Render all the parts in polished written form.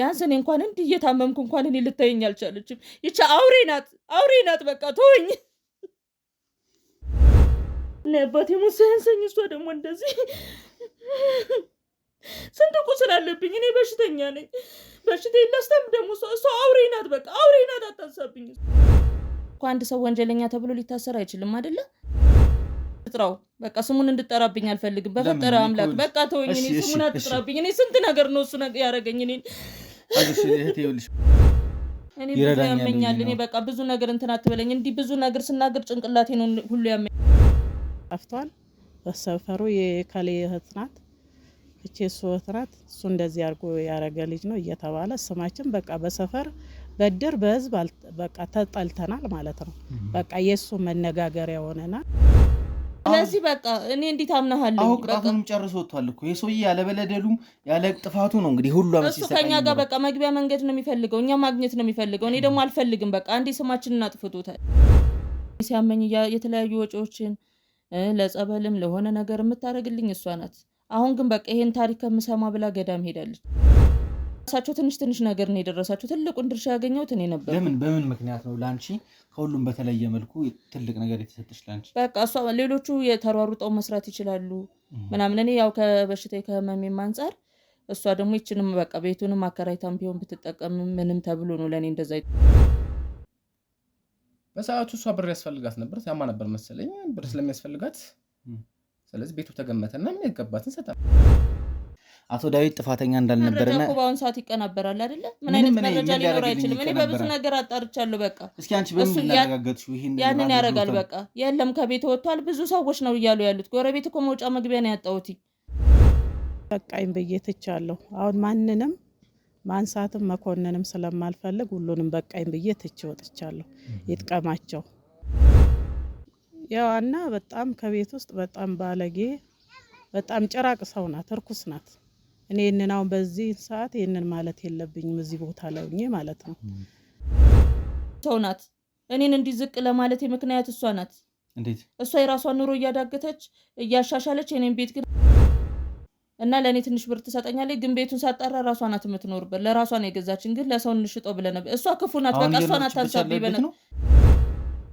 ቢያንስ እኔ እንኳን እንዲህ እየታመምኩ እንኳን እኔ ልታየኝ አልቻለችም። ይቺ አውሬ ናት በቃ ተወኝ። ለአባቴ ሙሰንሰኝ እሷ ደግሞ እንደዚህ ስንት ቁስል አለብኝ እኔ በሽተኛ ነኝ። በሽታዬ ላስታም ደግሞ እሷ አውሬ ናት በቃ አውሬ ናት። አታሳብኝ እኮ አንድ ሰው ወንጀለኛ ተብሎ ሊታሰር አይችልም አይደለ? ጥራው በቃ ስሙን እንድጠራብኝ አልፈልግም። በፈጠረ አምላክ በቃ ተወኝ። እኔ ስሙን አትጥራብኝ። እኔ ስንት ነገር ነው እሱ ነገር ያረጋኝ። አዲስ እህቴ ይልሽ እኔ ያመኛል። እኔ በቃ ብዙ ነገር እንትን አትበለኝ። እንዲህ ብዙ ነገር ስናገር ጭንቅላቴ ነው ሁሉ ያመኝ። አፍቷል በሰፈሩ የካሌ እህት ናት እቺ እህት ናት። እሱ እንደዚህ አድርጎ ያረገ ልጅ ነው እየተባለ ስማችን በቃ በሰፈር በድር በህዝብ በቃ ተጣልተናል ማለት ነው። በቃ የሱ መነጋገሪያ ሆነና ስለዚህ በቃ እኔ እንዴት አምናለሁ? አሁን ቅጣቱንም ጨርሶ ወጥቷል እኮ የሶዬ ያለ በለደሉም ያለ ጥፋቱ ነው እንግዲህ ሁሉ አመት ሲሰቃይ ከኛ ጋር በቃ መግቢያ መንገድ ነው የሚፈልገው፣ እኛ ማግኘት ነው የሚፈልገው። እኔ ደግሞ አልፈልግም። በቃ አንዴ ስማችንን አጥፍቶታል። ሲያመኝ የተለያዩ ወጪዎችን ለጸበልም ለሆነ ነገር የምታረግልኝ እሷ ናት። አሁን ግን በቃ ይሄን ታሪክ ከምሰማ ብላ ገዳም ሄዳለች። ራሳቸው ትንሽ ነገር ነው የደረሳቸው። ትልቁን ድርሻ ያገኘሁት እኔ ነበር። በምን ምክንያት ነው ላንቺ ከሁሉም በተለየ መልኩ ትልቅ ነገር የተሰጠሽ ላንቺ? በቃ እሷ ሌሎቹ የተሯሩጠው መስራት ይችላሉ ምናምን፣ እኔ ያው ከበሽታዬ ከህመሜም አንፃር እሷ ደግሞ ይችንም በቃ ቤቱንም አከራይታም ቢሆን ብትጠቀም ምንም ተብሎ ነው ለኔ እንደዛ። በሰዓቱ እሷ ብር ያስፈልጋት ነበር፣ ያማ ነበር መሰለኝ ብር ስለሚያስፈልጋት ስለዚህ ቤቱ ተገመተና ምን ያገባትን ሰጣ። አቶ ዳዊት ጥፋተኛ እንዳልነበረና ኮባውን ሰዓት ይቀናበራል አይደለ? ምን አይነት መረጃ ሊኖር አይችልም። እኔ በብዙ ነገር አጣርቻለሁ። በቃ እስኪ አንቺ በምን ያረጋጋችሁ ይሄን ያንን ያረጋል። በቃ የለም ከቤት ወጥቷል። ብዙ ሰዎች ነው እያሉ ያሉት። ጎረቤት እኮ መውጫ መግቢያ ነው ያጣውቲ። በቃኝ ብዬ ትቻለሁ። አሁን ማንንም ማንሳትም መኮንንም ስለማልፈልግ ሁሉንም በቃኝ ብዬ ትቼ ወጥቻለሁ። ይጥቀማቸው። ያውና በጣም ከቤት ውስጥ በጣም ባለጌ በጣም ጭራቅ ሰው ናት፣ እርኩስ ናት። እኔ እንናው በዚህ ሰዓት ይሄንን ማለት የለብኝም እዚህ ቦታ ላይ ሆኜ ማለት ነው። ሰው ናት። እኔን እንዲዝቅ ለማለት ምክንያት እሷ ናት። እንዴት? እሷ የራሷን ኑሮ እያዳገተች እያሻሻለች የኔን ቤት ግን እና ለኔ ትንሽ ብር ትሰጠኛለች፣ ግን ቤቱን ሳጣራ ራሷ ናት የምትኖርበት። ለራሷ ነው የገዛችን፣ ግን ለሰው እንሽጠው ብለን እሷ ክፉ ናት። በቃ እሷ ናት ታንሳብኝ በነ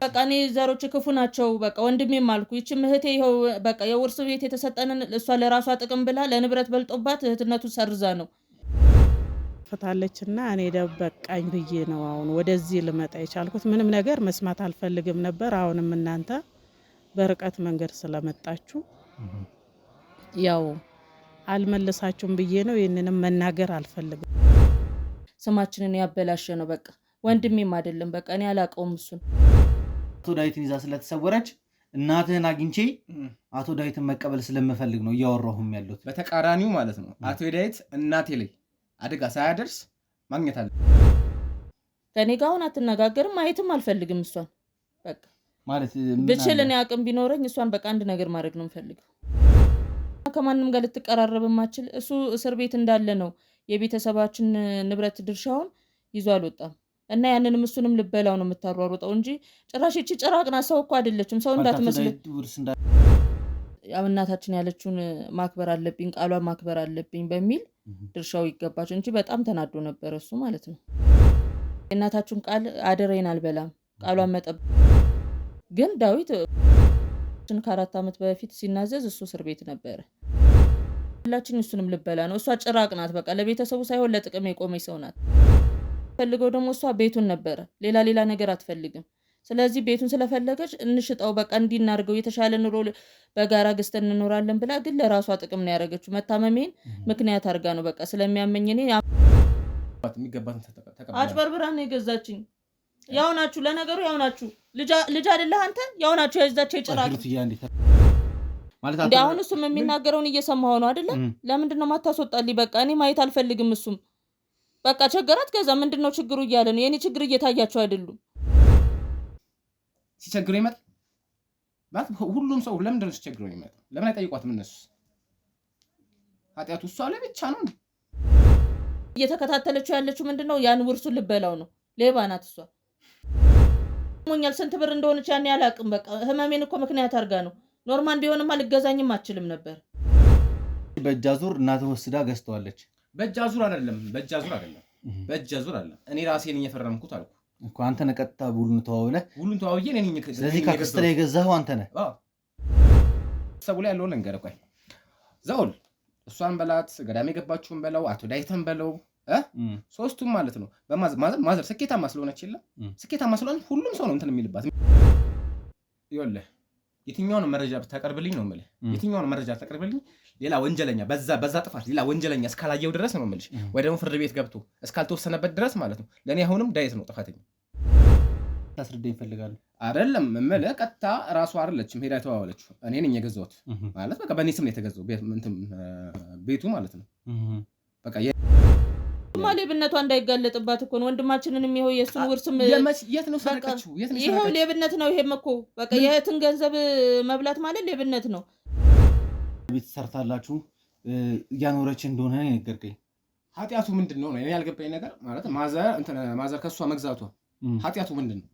በቃ እኔ ዘሮች ክፉ ናቸው። በቃ ወንድሜም አልኩ ይቺ እህቴ ይኸው በቃ የውርስ ቤት የተሰጠንን እሷ ለራሷ ጥቅም ብላ ለንብረት በልጦባት እህትነቱ ሰርዛ ነው ፈታለችና እኔ ደበቃኝ ብዬ ነው አሁን ወደዚህ ልመጣ የቻልኩት። ምንም ነገር መስማት አልፈልግም ነበር። አሁንም እናንተ በርቀት መንገድ ስለመጣችሁ ያው አልመለሳችሁም ብዬ ነው። ይሄንንም መናገር አልፈልግም። ስማችንን ያበላሸ ነው በቃ ወንድሜም አይደለም። በቃ እኔ አላቀውም እሱን። አቶ ዳዊትን ይዛ ስለተሰወረች እናትህን አግኝቼ አቶ ዳዊትን መቀበል ስለምፈልግ ነው እያወራሁም ያለሁት። በተቃራኒው ማለት ነው። አቶ ዳዊት እናቴ ላይ አደጋ ሳያደርስ ማግኘት አለ። ከኔ ጋር አሁን አትነጋገርም፣ ማየትም አልፈልግም እሷን። በቃ ማለት ብችል እኔ አቅም ቢኖረኝ እሷን በቃ አንድ ነገር ማድረግ ነው የምፈልገው። ከማንም ጋር ልትቀራረብ ማችል እሱ እስር ቤት እንዳለ ነው የቤተሰባችን ንብረት ድርሻውን ይዞ አልወጣም። እና ያንንም እሱንም ልበላው ነው የምታሯሩጠው እንጂ ጭራሽ እቺ ጭራቅና ሰው እኮ አይደለችም። ሰው እንዳትመስል ያው እናታችን ያለችውን ማክበር አለብኝ፣ ቃሏን ማክበር አለብኝ በሚል ድርሻው ይገባቸው እንጂ በጣም ተናዶ ነበር እሱ ማለት ነው። እናታችን ቃል አደረይን አልበላም ቃሏን መጠብ። ግን ዳዊት ከ4 ዓመት በፊት ሲናዘዝ እሱ እስር ቤት ነበር። ሁላችን እሱንም ልበላ ነው። እሷ ጭራቅ ናት። በቃ ለቤተሰቡ ሳይሆን ለጥቅም የቆመች ሰው ናት። ፈልገው ደግሞ እሷ ቤቱን ነበረ ሌላ ነገር አትፈልግም። ስለዚህ ቤቱን ስለፈለገች እንሽጣው በቃ እንዲናርገው የተሻለ ኑሮ በጋራ ገዝተን እንኖራለን ብላ ግን ለራሷ ጥቅም ነው ያደረገችው። መታመሜን ምክንያት አድርጋ ነው በቃ ስለሚያመኝ እኔ የሚገባትን ተቀበል አጭበርብራ ነው የገዛችኝ። ያው ናችሁ ለነገሩ ያው ናችሁ። ልጅ አይደለህ አንተ? ያው ናችሁ ያዛቸው ይጭራል ማለት እንዴ? አሁን እሱም የሚናገረውን እየሰማሁ ነው አይደለ? ለምንድን ነው ማታስወጣልኝ? በቃ እኔ ማየት አልፈልግም። እሱም በቃ ቸገራት ገዛ። ምንድነው ችግሩ እያለ ነው። የኔ ችግር እየታያቸው አይደሉም። ሲቸግሩ ይመጣ ማለት ሁሉም ሰው ለምንድነው ሲቸግሩ ይመጣ? ለምን አይጠይቋትም እነሱ? ኃጢያቱ እሷ ላይ ብቻ ነው። እየተከታተለችው ያለችው ምንድነው? ያን ውርሱን ልበላው ነው። ሌባ ናት እሷ። ሞኛል ስንት ብር እንደሆነች ያን ያላቅም። በቃ ህመሜን እኮ ምክንያት አድርጋ ነው። ኖርማል ቢሆንማ ልገዛኝም አትችልም ነበር። በእጃዙር እናት ወስዳ ገዝተዋለች። በእጃዙር አይደለም በእጅ አዙር አለ እኔ ራሴ ነኝ የፈረምኩት አልኩ እኮ አንተ ነህ ቀጥታ ውሉን ተዋውለህ እኔ ነኝ ስለዚህ ካክስት ላይ የገዛኸው አንተ ነህ ሰው ላይ ያለው ነገር ቆይ ዛውል እሷን በላት ገዳሜ ገባችሁን በለው አቶ ዳይተን በለው ሶስቱም ማለት ነው በማዘር ስኬታማ ስለሆነች የለ ስኬታማ ስለሆነች ሁሉም ሰው ነው እንትን የሚልባት ይወለ የትኛውን መረጃ ብታቀርብልኝ ነው ማለት የትኛውን መረጃ ብታቀርብልኝ ሌላ ወንጀለኛ በዛ ጥፋት ሌላ ወንጀለኛ እስካላየው ድረስ ነው ማለት ወይ ደግሞ ፍርድ ቤት ገብቶ እስካልተወሰነበት ድረስ ማለት ነው ለኔ አሁንም ዳይት ነው ጥፋተኛ ታስረዳኝ ይፈልጋል አይደለም መመለ ቀጣ ራሱ አይደለችም ሄዳ ተዋወለችው እኔ ነኝ የገዛሁት ማለት በቃ በኔ ስም ነው የተገዛው ቤቱ ማለት ነው በቃ ሌብነቷ እንዳይጋለጥባት እኮ ነው ወንድማችንንም ይሄው የሱን ውርስም የት ነው ሰረቀችው ይሄው ሌብነት ነው ይሄም እኮ በቃ የእህትን ገንዘብ መብላት ማለት ሌብነት ነው ቤት ሰርታላችሁ ያኖረች እንደሆነ ነገርከኝ ኃጢያቱ ምንድነው ነው እኔ ያልገባኝ ነገር ማለት ማዘር ከሷ መግዛቷ ኃጢያቱ ምንድነው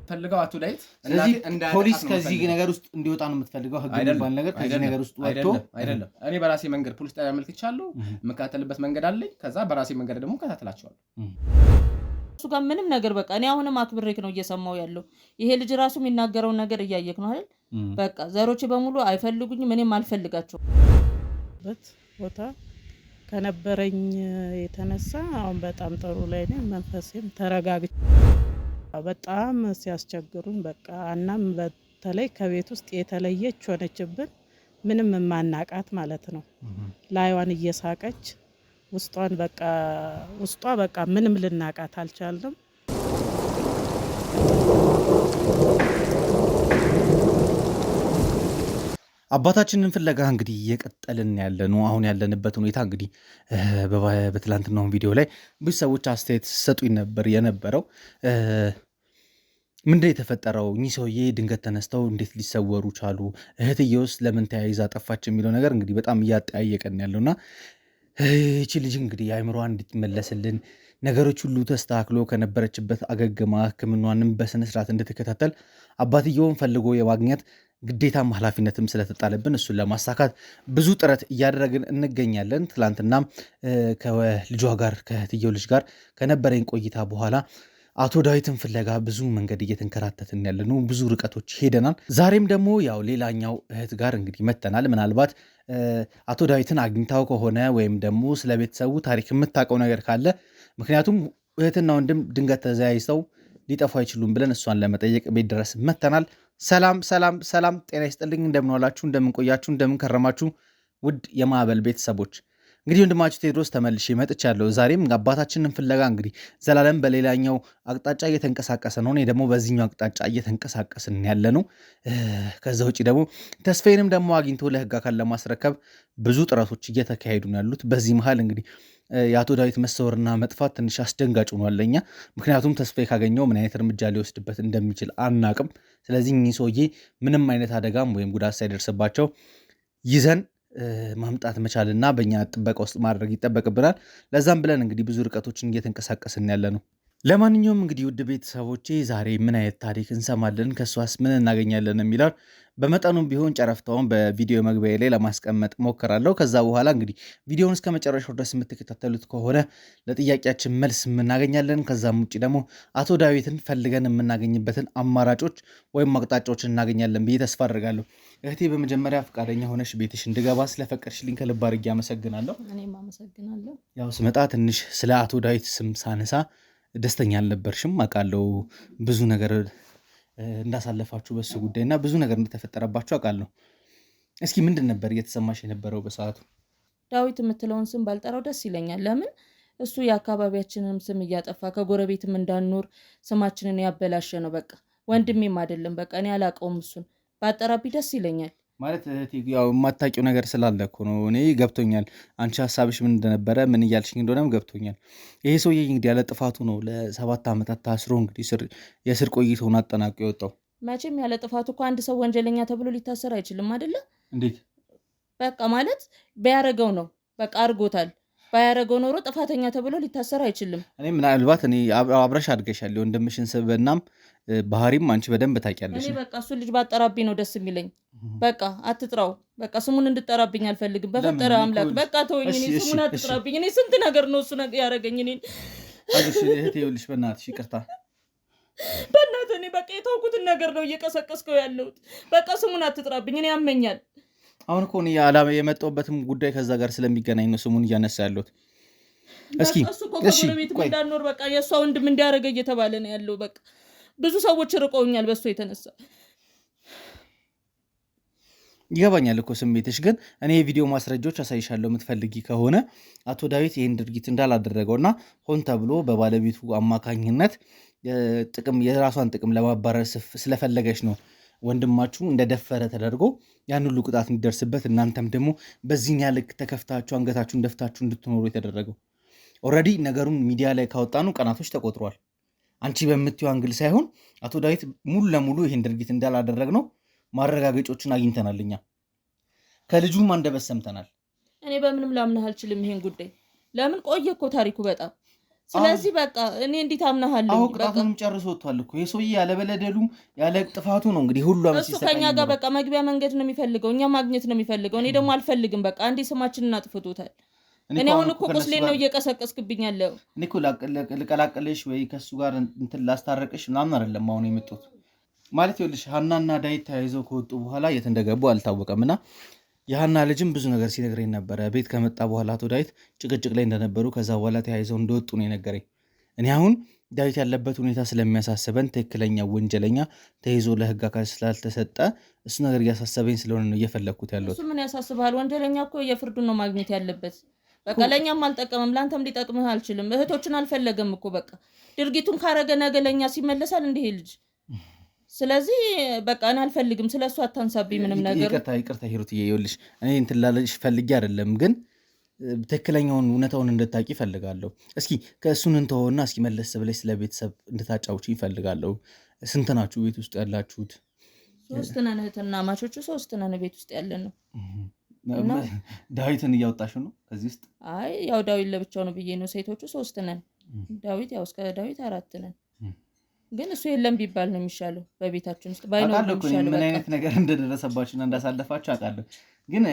ፈልገው አቶ ዳይት ስለዚህ ፖሊስ ከዚህ ነገር ውስጥ እንዲወጣ ነው የምትፈልገው ህግ የሚባል ነገር ከዚህ ነገር ውስጥ ወጥቶ አይደለም እኔ በራሴ መንገድ ፖሊስ ጣቢያ መልክቻለሁ መካተልበት መንገድ አለኝ ከዛ በራሴ መንገድ ደግሞ ከታተላቸዋለሁ እሱ ጋር ምንም ነገር በቃ እኔ አሁንም አክብሬክ ነው እየሰማው ያለው ይሄ ልጅ ራሱ የሚናገረው ነገር እያየክ ነው አይደል በቃ ዘሮች በሙሉ አይፈልጉኝም እኔም አልፈልጋቸው ቦታ ከነበረኝ የተነሳ አሁን በጣም ጥሩ ላይ ነኝ መንፈሴም ተረጋግቼ በጣም ሲያስቸግሩን በቃ እናም በተለይ ከቤት ውስጥ የተለየች ሆነችብን ምንም ማናቃት ማለት ነው ላይዋን እየሳቀች ውስጧ በቃ ምንም ልናቃት አልቻልንም አባታችንን ፍለጋ እንግዲህ እየቀጠልን ያለነው አሁን ያለንበት ሁኔታ እንግዲህ በትላንትናው ቪዲዮ ላይ ብዙ ሰዎች አስተያየት ሰጡኝ ነበር የነበረው ምንድነው የተፈጠረው እኚህ ሰውዬ ድንገት ተነስተው እንዴት ሊሰወሩ ቻሉ እህትየውስ ለምን ተያይዛ ጠፋች የሚለው ነገር እንግዲህ በጣም እያጠያየቀን ያለውና እቺ ልጅ እንግዲህ አይምሮዋን እንድትመለስልን ነገሮች ሁሉ ተስተካክሎ ከነበረችበት አገግማ ሕክምናዋንም በስነ ስርዓት እንድትከታተል አባትየውን ፈልጎ የማግኘት ግዴታም ኃላፊነትም ስለተጣለብን እሱን ለማሳካት ብዙ ጥረት እያደረግን እንገኛለን ትላንትና ከልጇ ጋር ከእህትየው ልጅ ጋር ከነበረኝ ቆይታ በኋላ አቶ ዳዊትን ፍለጋ ብዙ መንገድ እየተንከራተትን ያለነው ብዙ ርቀቶች ሄደናል ዛሬም ደግሞ ያው ሌላኛው እህት ጋር እንግዲህ መተናል ምናልባት አቶ ዳዊትን አግኝታው ከሆነ ወይም ደግሞ ስለ ቤተሰቡ ታሪክ የምታውቀው ነገር ካለ ምክንያቱም እህትና ወንድም ድንገት ተዘያይተው ሊጠፉ አይችሉም ብለን እሷን ለመጠየቅ ቤት ድረስ መተናል ሰላም ጤና ይስጥልኝ እንደምን ዋላችሁ እንደምን ቆያችሁ እንደምን ከረማችሁ ውድ የማዕበል ቤተሰቦች እንግዲህ ወንድማችሁ ቴድሮስ ተመልሼ መጥቻለሁ ዛሬም አባታችንን ፍለጋ እንግዲህ ዘላለም በሌላኛው አቅጣጫ እየተንቀሳቀሰ ነው እኔ ደግሞ በዚህኛው አቅጣጫ እየተንቀሳቀስን ያለ ነው ከዛ ውጪ ደግሞ ተስፋዬንም ደግሞ አግኝቶ ለህግ አካል ለማስረከብ ብዙ ጥረቶች እየተካሄዱ ነው ያሉት በዚህ መሃል እንግዲህ የአቶ ዳዊት መሰወርና መጥፋት ትንሽ አስደንጋጭ ሆኗል ለኛ ምክንያቱም ተስፋዬ ካገኘው ምን አይነት እርምጃ ሊወስድበት እንደሚችል አናቅም ስለዚህ እኚህ ሰውዬ ምንም አይነት አደጋም ወይም ጉዳት ሳይደርስባቸው ይዘን ማምጣት መቻልና በእኛ ጥበቃ ውስጥ ማድረግ ይጠበቅብናል ለዛም ብለን እንግዲህ ብዙ ርቀቶችን እየተንቀሳቀስን ያለ ነው ለማንኛውም እንግዲህ ውድ ቤተሰቦቼ ዛሬ ምን አይነት ታሪክ እንሰማለን ከሷስ ምን እናገኛለን የሚለው በመጠኑም ቢሆን ጨረፍታውን በቪዲዮ መግቢያ ላይ ለማስቀመጥ ሞከራለሁ ከዛ በኋላ እንግዲህ ቪዲዮውን እስከ መጨረሻው ድረስ የምትከታተሉት ከሆነ ለጥያቄያችን መልስ እናገኛለን ከዛም ውጪ ደግሞ አቶ ዳዊትን ፈልገን የምናገኝበትን አማራጮች ወይም አቅጣጫዎችን እናገኛለን ብዬ ተስፋ አድርጋለሁ እህቴ በመጀመሪያ ፈቃደኛ ሆነሽ ቤትሽ እንድገባ ስለፈቀድሽልኝ ከልብ አድርጌ አመሰግናለሁ እኔም አመሰግናለሁ ያው ስመጣ ትንሽ ስለ አቶ ዳዊት ስም ሳነሳ ደስተኛ አልነበርሽም አውቃለሁ ብዙ ነገር እንዳሳለፋችሁ በሱ ጉዳይና ብዙ ነገር እንደተፈጠረባችሁ አውቃለሁ እስኪ ምንድን ነበር እየተሰማሽ የነበረው በሰዓቱ ዳዊት የምትለውን ስም ባልጠራው ደስ ይለኛል ለምን እሱ የአካባቢያችንን ስም እያጠፋ ከጎረቤትም እንዳንኖር ስማችንን ያበላሸ ነው በቃ ወንድሜም አይደለም በቃ እኔ አላውቀውም እሱን ባጠራቢ ደስ ይለኛል ማለት ያው የማታውቂው ነገር ስላለ እኮ ነው እኔ ገብቶኛል አንቺ ሐሳብሽ ምን እንደነበረ ምን እያልሽኝ እንደሆነም ገብቶኛል ይሄ ሰውዬ እንግዲህ ያለ ጥፋቱ ነው ለ7 ዓመታት ታስሮ እንግዲህ የስር ቆይታውን አጠናቆ የወጣው መቼም ያለ ጥፋቱ እኮ አንድ ሰው ወንጀለኛ ተብሎ ሊታሰር አይችልም አይደለ እንዴት በቃ ማለት ቢያረገው ነው በቃ አርጎታል ባያረገው ኖሮ ጥፋተኛ ተብሎ ሊታሰር አይችልም እኔ ምናልባት እኔ አብረሽ አድገሻል ወንድምሽን ስብናም ባህሪም አንቺ በደንብ ታውቂያለሽ እኔ በቃ እሱ ልጅ ባጠራቢ ነው ደስ የሚለኝ በቃ አትጥራው። በቃ ስሙን እንድጠራብኝ አልፈልግም። በፈጠረ አምላክ በቃ ተወኝ። እኔ ስሙን አትጥራብኝ። እኔ ስንት ነገር ነው እሱ ያደረገኝ። እኔ አዲስ እህቴ ይኸውልሽ፣ በእናትሽ ይቅርታ፣ በእናትህ እኔ በቃ የተውኩትን ነገር ነው እየቀሰቀስከው ያለሁት። በቃ ስሙን አትጥራብኝ። እኔ ያመኛል። አሁን እኮ እኔ የመጣሁበትም ጉዳይ ከዛ ጋር ስለሚገናኝ ነው ስሙን እያነሳ ያለሁት። እስኪ እሱ እኮ ከጎረቤት እንዳኖር በቃ የእሷ ወንድም እንዲያደርገ እየተባለ ነው ያለው። በቃ ብዙ ሰዎች ርቀውኛል በሱ የተነሳ። ይገባኛል እኮ ስሜትሽ፣ ግን እኔ የቪዲዮ ማስረጃዎች አሳይሻለሁ የምትፈልጊ ከሆነ አቶ ዳዊት ይህን ድርጊት እንዳላደረገውና ሆን ተብሎ በባለቤቱ አማካኝነት የራሷን ጥቅም ለማባረር ስለፈለገች ነው ወንድማችሁ እንደደፈረ ተደርጎ ያን ሁሉ ቅጣት እንዲደርስበት እናንተም ደግሞ በዚህን ያልክ ተከፍታችሁ አንገታችሁን ደፍታችሁ እንድትኖሩ የተደረገው። ኦልሬዲ ነገሩን ሚዲያ ላይ ካወጣኑ ቀናቶች ተቆጥሯል። አንቺ በምትይው አንግል ሳይሆን አቶ ዳዊት ሙሉ ለሙሉ ይህን ድርጊት እንዳላደረግ ነው ማረጋገጮችን አግኝተናል። እኛ ከልጁም አንደበት ሰምተናል። እኔ በምንም ላምንህ አልችልም ይሄን ጉዳይ። ለምን ቆየ እኮ ታሪኩ በጣም። ስለዚህ በቃ እኔ እንዴት አምናሃለሁ? አሁን ቅጣቱንም ጨርሶ ወጥቷል እኮ ይሄ ሰውዬ ያለ በለደሉ ያለ ጥፋቱ ነው እንግዲህ ሁሉ አመት እሱ ከኛ ጋር በቃ መግቢያ መንገድ ነው የሚፈልገው፣ እኛ ማግኘት ነው የሚፈልገው። እኔ ደግሞ አልፈልግም። በቃ አንዴ ስማችንን አጥፍቶታል። እኔ አሁን እኮ ቁስሌን ነው እየቀሰቀስክብኝ ያለው። እኔ እኮ ልቀላቅልሽ ወይ ከሱ ጋር እንትን ላስታረቅሽ ምናምን አይደለም አሁን የመጡት ማለት ይኸውልሽ፣ ሀናና ዳዊት ተያይዘው ከወጡ በኋላ የት እንደገቡ አልታወቀም። እና የሀና ልጅም ብዙ ነገር ሲነግረኝ ነበረ። ቤት ከመጣ በኋላ አቶ ዳዊት ጭቅጭቅ ላይ እንደነበሩ ከዛ በኋላ ተያይዘው እንደወጡ ነው የነገረኝ። እኔ አሁን ዳዊት ያለበት ሁኔታ ስለሚያሳስበን ትክክለኛ ወንጀለኛ ተይዞ ለህግ አካል ስላልተሰጠ እሱ ነገር እያሳሰበኝ ስለሆነ ነው እየፈለግኩት ያለሁት። እሱ ምን ያሳስብሃል? ወንጀለኛ እኮ የፍርዱን ነው ማግኘት ያለበት። በቃ ለእኛም አልጠቀምም፣ ለአንተም ሊጠቅምህ አልችልም። እህቶችን አልፈለገም እኮ በቃ ድርጊቱን ካረገ ነገ ለእኛ ሲመለሳል እንዲህ ልጅ። ስለዚህ በቃ እኔ አልፈልግም። ስለሱ አታንሳብኝ ምንም ነገር። ይቅርታ ሂሩትዬ፣ ይኸውልሽ እኔ እንትን ላለሽ ፈልጌ አይደለም፣ ግን ትክክለኛውን እውነታውን እንድታቂ ይፈልጋለሁ። እስኪ ከእሱን እንተወና እስኪ መለስ ብለሽ ስለ ቤተሰብ እንድታጫውች ይፈልጋለሁ። ስንት ናችሁ ቤት ውስጥ ያላችሁት? 3 ነን እህትና ማቾቹ 3 ነን ቤት ውስጥ ያለን ነው። ዳዊትን እያወጣሽ ነው ከዚህ ውስጥ? አይ ያው ዳዊት ለብቻው ነው ብዬ ነው። ሴቶቹ 3 ነን። ዳዊት ያው እስከ ዳዊት 4 ነን። ግን እሱ የለም ቢባል ነው የሚሻለው። በቤታችን ውስጥ ባይኖር ነው የሚሻለው። ምን አይነት ነገር እንደደረሰባችሁና እንዳሳለፋችሁ አውቃለሁ። ግን